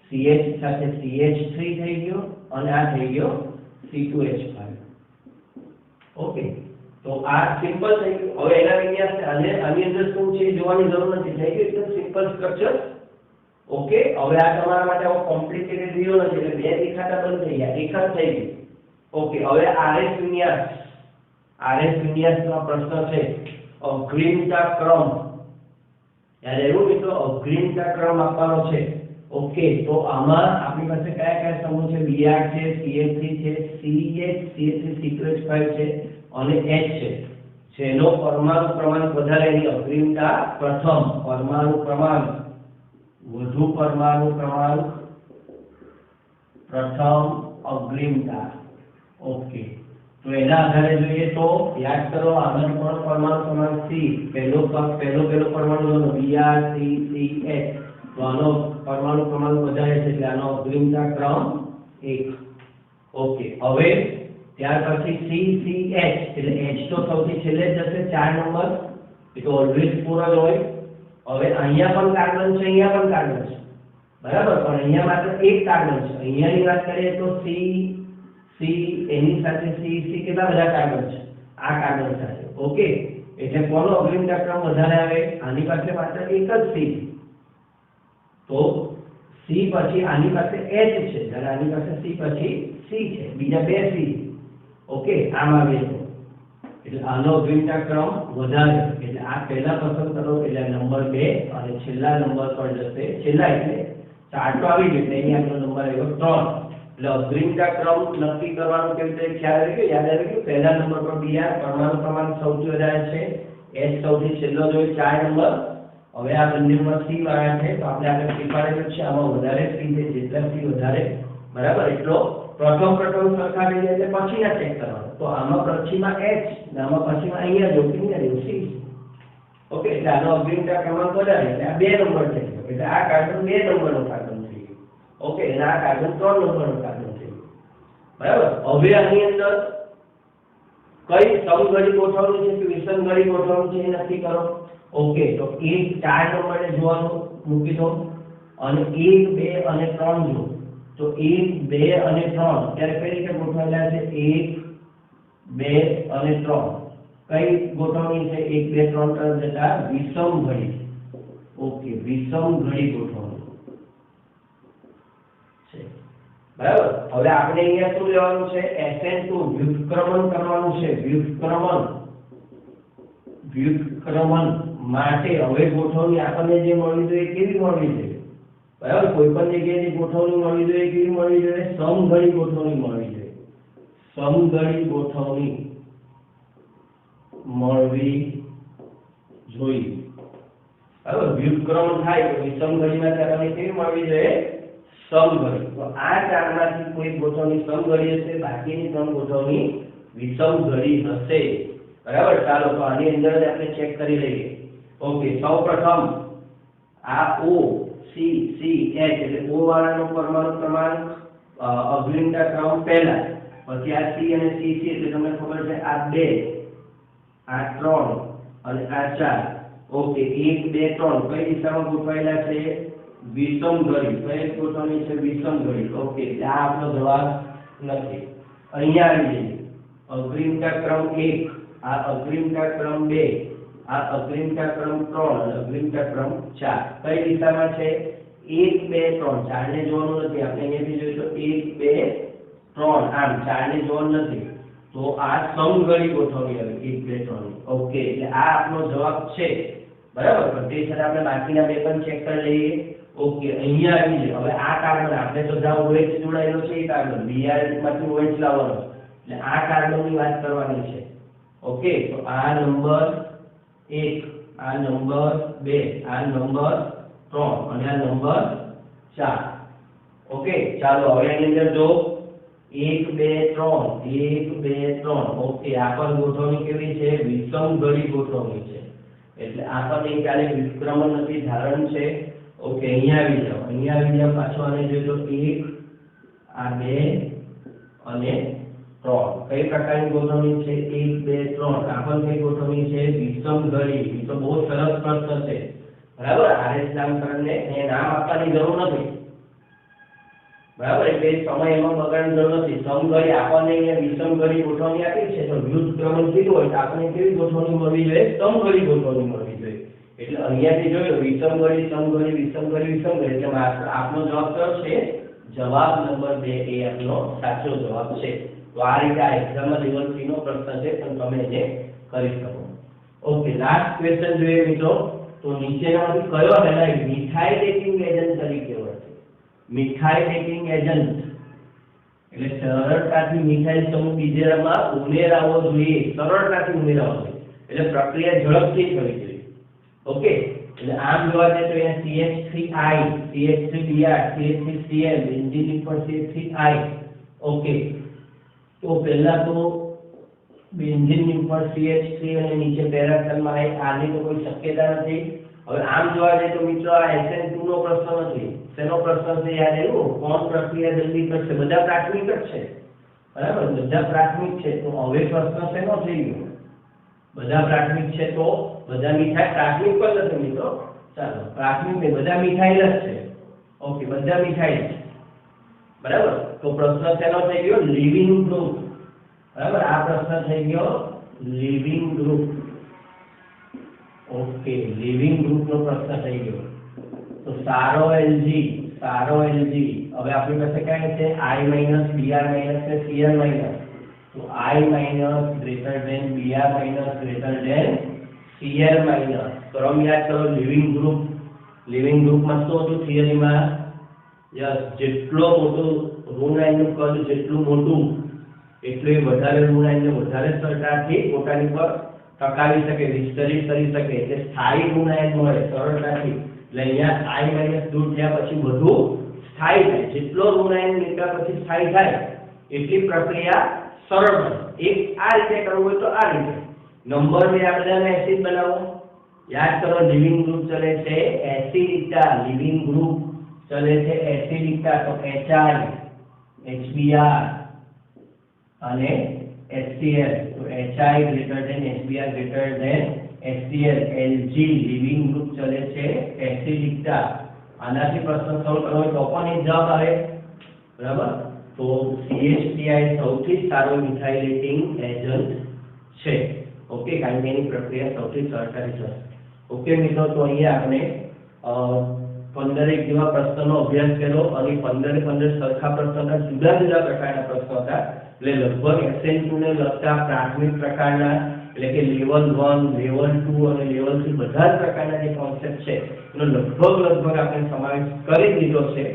CH સાથે CH3 થઈ ગયો અને આ થઈ ગયો C2H5. ઓકે, તો આ સિમ્પલ થઈ ગયું. હવે એના વિન્યાસ અને આની અંદર શું છે જોવાની જરૂર નથી. થઈ ગયું એકદમ સિમ્પલ સ્ટ્રક્ચર. ઓકે, હવે આ તમારા માટે આવો કોમ્પ્લિકેટેડ રહ્યો નથી એટલે 2 દેખાતા બંધ થઈ ગયા, એક જ થઈ ગયું. ઓકે, હવે RS વિન્યાસનો પ્રશ્ન છે. અગ્રીમતા ક્રમ યાદ આવ્યું મિત્રો? અગ્રીમતા ક્રમ આપવાનો છે. ઓકે, તો આમાં આપણી પાસે કયા કયા સમૂહ છે? Br છે, CH3 છે, CH3 C2H5 છે અને H છે. જેનો પરમાણુ ક્રમાંક વધારે એની અગ્રીમતા પ્રથમ. પરમાણુ ક્રમાંક વધુ, પરમાણુ ક્રમાંક પ્રથમ, અગ્રીમતા. ઓકે, તો એના આધારે જોઈએ તો યાદ કરો આગળ પણ પરમાણુ ક્રમાંક C. પહેલો પરમાણુ લો Br C CH. તો આનો પરમાણુ ક્રમાંક વધારે છે એટલે આનો અગ્રીમતા ક્રમ 1. ઓકે, હવે ત્યાર પછી CCH એટલે H તો સૌથી છેલ્લે જ જશે, 4 નંબર. એ તો ઓલવેઝ પૂરો જ હોય. હવે અહીંયા પણ કાર્બન છે, અહીંયા પણ કાર્બન છે, બરાબર. પણ અહીંયા માત્ર એક કાર્બન છે. અહીંયાની વાત કરીએ તો C એની સાથે C કેટલા બધા કાર્બન છે? આ કાર્બન સાથે. ઓકે, એટલે કોનો અગ્રીમતા ક્રમ વધારે આવે? આની પાસે માત્ર એક જ C. તો C પછી આની પાસે H છે, જ્યારે આની પાસે C પછી C છે, બીજા 2 C. ઓકે, આમ આવે તો એટલે આનો અગ્રીમતા ક્રમ વધારે. એટલે આ પહેલા પસંદ કરો એટલે નંબર 2 અને છેલ્લા નંબર પર જશે. છેલ્લા એટલે 4 તો આવી ગયો એટલે અહીં આપણો નંબર આવ્યો 3. એટલે અગ્રીમતા ક્રમ નક્કી કરવાનું કેવી રીતે ખ્યાલ આવી ગયો? યાદ આવી ગયું? પહેલા નંબર પર Br પરમાણુ ક્રમાંક સૌથી વધારે છે, H સૌથી છેલ્લો જોઈએ 4 નંબર. હવે આ બંનેમાં C વાળા છે તો આપણે આગળ શીખવાડેલું છે આમાં વધારે C છે, જેટલા C વધારે બરાબર એટલો પ્રથમ સરખાવી એટલે પછીના ચેક કરવાનું. તો આમાં પછીમાં H ને આમાં પછીમાં અહીંયા જો C. ઓકે, એટલે આનો અગ્રીમતા ક્રમાંક વધારે એટલે આ 2 નંબર થઈ ગયો. એટલે આ કાર્બન 2 નંબરનો કાર્બન થઈ ગયો. ઓકે, એટલે આ કાર્બન 3 નંબરનો કાર્બન થઈ ગયો. બરાબર. હવે આની અંદર કઈ સમઘડી ગોઠવણી છે કે વિષમઘડી ગોઠવણી છે એ નક્કી કરો. ઓકે, તો 4 નંબરને જોવાનું મૂકી દો અને 1 2 અને 3 જો. તો 1 2 અને 3 ત્યારે કઈ રીતે ગોઠવાયેલા છે? 1 2 અને 3 કઈ ગોઠવણી છે? 1 2 3 તરફ જતા વિષમઘડી. ઓકે, વિષમઘડી ગોઠવણી છે. બરાબર. હવે આપણે અહીંયા શું લેવાનું છે? SN2 વ્યુત્ક્રમણ કરવાનું છે. વ્યુત્ક્રમણ માટે હવે ગોઠવણી આપણને જે મળવી જોઈએ કેવી મળવી જોઈએ? બરાબર, કોઈ પણ જગ્યાએની ગોઠવણી મળવી જોઈએ કેવી મળવી જોઈએ? સમઘડી ગોઠવણી મળવી જોઈએ. સમઘડી ગોઠવણી મળવી જોઈએ. બરાબર, વ્યુત્ક્રમણ થાય તો વિષમઘડીમાં ચાલવાની કેવી મળવી જોઈએ? સમઘડી. તો આ 4 માંથી કોઈ ગોઠવણી સમઘડી હશે, બાકીની 3 ગોઠવણી વિષમઘડી હશે. બરાબર. ચાલો તો આની અંદર જ આપણે ચેક કરી લઈએ. ઓકે, સૌપ્રથમ આ O C H એટલે O વાળાનો પરમાણુ ક્રમાંક અગ્રીમતા ક્રમ પહેલા, પછી આ C અને C એટલે તમને ખબર છે આ 2 આ 3 અને આ 4. ઓકે, 1 2 3 કઈ દિશામાં ગોઠવાયેલા છે? વિષમઘડી. કઈ ગોઠવણી છે? વિષમઘડી. ઓકે, એટલે આ આપણો જવાબ નથી. અહીંયા આવી જઈએ. અગ્રીમતા ક્રમ 1, આ અગ્રીમતા ક્રમ 2, આ અગ્રિમતા ક્રમ 3 અને અગ્રિમતા ક્રમ 4 કઈ દિશામાં છે? 1 2 3 4 ને જોવાનું નથી. આપણે અહીંયાથી જોઈશું 1 2 3 આમ 4 ને જોવાનું નથી. તો આ સમઘડી ગોઠવણી આવે 1 2 3. ઓકે, એટલે આ આપણો જવાબ છે. બરાબર. પણ તે છતાં આપણે બાકીના બે પણ ચેક કરી લઈએ. ઓકે, અહીંયા આવી છે. હવે આ કાર્બન આપણે તો જ્યાં OH જોડાયેલો છે એ કાર્બન Br માંથી OH લાવવાનો, એટલે આ કાર્બનની વાત કરવાની છે. ઓકે, તો આ નંબર 1, આ નંબર 2, આ નંબર 3 અને આ નંબર 4. ઓકે, ચાલો હવે આની અંદર જો 1 2 3 1 2 3. ઓકે, આ પણ ગોઠવણી કેવી છે? વિષમઘડી ગોઠવણી છે. એટલે આ પણ એક ચાલે વિસ્ક્રમણ નથી, ધારણ છે. ઓકે, અહીંયા આવી જાઓ. અહીંયા આવી જાઓ. પાછો આને જોજો 1 આ 2 અને 3. કઈ પ્રકારની ગોઠવણી છે? 1 2 3. આ પણ કઈ ગોઠવણી છે? વિષમઘડી. એ તો બહુ સરસ પ્રશ્ન છે. બરાબર. આરએસ નામકરણને એ નામ આપવાની જરૂર નથી. બરાબર. એટલે સમય એમાં બગાડવાની જરૂર નથી. સમઘડી આપણને અહીંયા વિષમઘડી ગોઠવણી આપી છે, તો વ્યુત્ક્રમણ કીધું હોય તો આપણે કેવી ગોઠવણી મળવી જોઈએ? સમઘડી ગોઠવણી મળવી જોઈએ. એટલે અહીંયાથી જોયું વિષમઘડી સમઘડી વિષમઘડી વિષમઘડી, એટલે આપનો જવાબ કયો છે? જવાબ નંબર 2 એ આપનો સાચો જવાબ છે. તો આ રીતે આ એક્ઝામમાં લેવલ 3 નો પ્રશ્ન છે, પણ તમે એને કરી શકો. ઓકે, લાસ્ટ ક્વેશ્ચન જોઈએ મિત્રો. તો નીચેનામાંથી કયો હેલાઇડ મિથાઇલ ડેટિંગ એજન્ટ તરીકે ઓળખાય? મિથાઇલ ડેટિંગ એજન્ટ એટલે સરળતાથી મિથાઇલ સમૂહ બીજામાં ઉમેરાવો જોઈએ. સરળતાથી ઉમેરાવો જોઈએ એટલે પ્રક્રિયા ઝડપથી થવી જોઈએ. ઓકે, એટલે આમ જોવા જઈએ તો અહીંયા CH3I CH3Br CH3Cl બેન્ઝીન ઉપર CH3I. ઓકે, તો પહેલા તો બેન્ઝીન ઉપર CH3 અને નીચે પેરાક્સલમાં I. આની તો કોઈ શક્યતા નથી. હવે આમ જોવા જઈએ તો મિત્રો આ SN2 નો પ્રશ્ન નથી. શેનો પ્રશ્ન છે? યાદ આવ્યું? કોણ પ્રક્રિયા જલ્દી કરશે? બધા પ્રાથમિક જ છે. બરાબર, બધા પ્રાથમિક છે. તો હવે પ્રશ્ન શેનો થઈ ગયો? બધા પ્રાથમિક છે તો બધા મિથાઇલ પ્રાથમિક પણ નથી મિત્રો. ચાલો, પ્રાથમિક ને બધા મિથાઇલ જ છે. ઓકે, બધા મિથાઇલ છે. બરાબર. તો પ્રશ્ન શેનો થઈ ગયો? Leaving group. બરાબર, આ પ્રશ્ન થઈ ગયો leaving group. Okay, leaving group નો પ્રશ્ન થઈ ગયો. તો સારો Lg હવે આપણી પાસે કઈ છે? I - Br - ને Cl માઈનસ. તો I minus greater than Br minus greater than Cl minus. ક્રમ યાદ કરો. લિવિંગ ગ્રુપમાં શું હતું થિયરીમાં? યસ, જેટલો મોટો ઋણ આયનનું કદ જેટલું મોટું એટલે વધારે ઋણ આયનને વધારે સરળતાથી પોતાની પર ટકાવી શકે, વિસ્તરિત કરી શકે, એટલે સ્થાયી ઋણ આયન મળે સરળતાથી. એટલે અહીંયા I માઈનસ દૂર થયા પછી બધું સ્થાયી થાય. જેટલો ઋણ આયન નીકળ્યા પછી સ્થાયી થાય એટલી પ્રક્રિયા સરળ બને. એક આ રીતે કરવું હોય તો આ રીતે. નંબર 2 આ બધાને એસિડ બનાવો. યાદ કરો, લિવિંગ ગ્રુપ ચલે છે એસિડિકતા. લિવિંગ ગ્રુપ ચલે છે એસિડિકતા. તો HI HBr અને HCl. તો HI greater than HBr greater than HCl. Lg leaving group ચલે છે એસિડિકતા. આનાથી પ્રશ્ન સોલ્વ કરવો તો પણ એક જવાબ આવે. બરાબર. તો CH3I સૌથી સારો મિથાઇલેટિંગ એજન્ટ છે. ઓકે, કારણ કે એની પ્રક્રિયા સૌથી સરળતાથી થશે. ઓકે મિત્રો, તો અહીંયા આપણે 15 જેવા પ્રશ્નોનો અભ્યાસ કર્યો અને 15 સરખા પ્રશ્નોના જુદા જુદા પ્રકારના પ્રશ્નો હતા. એટલે લગભગ SN2 ને લગતા પ્રાથમિક પ્રકારના એટલે કે લેવલ 1 લેવલ 2 અને લેવલ 3 બધા જ પ્રકારના જે કોન્સેપ્ટ છે એનો લગભગ આપણે સમાવેશ કરી દીધો છે.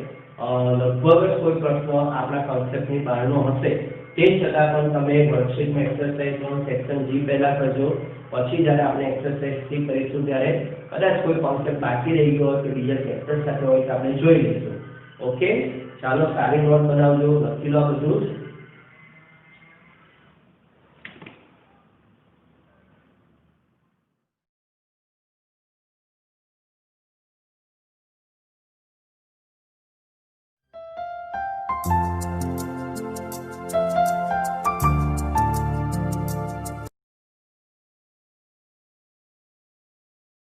લગભગ જ કોઈ પ્રશ્નો આપણા કોન્સેપ્ટની બહારનો હશે. તે છતાં પણ તમે વર્કશીટમાં એક્સરસાઇઝનો સેક્શન G પહેલા કરજો. પછી જ્યારે આપણે એક્સરસાઇઝ C કરીશું ત્યારે કદાચ કોઈ કોન્સેપ્ટ બાકી રહી ગયો હોય કે બીજા ચેપ્ટર સાથે હોય તો આપણે જોઈ લઈશું. ઓકે, ચાલો સારી નોટ બનાવજો, લખી લો બધું.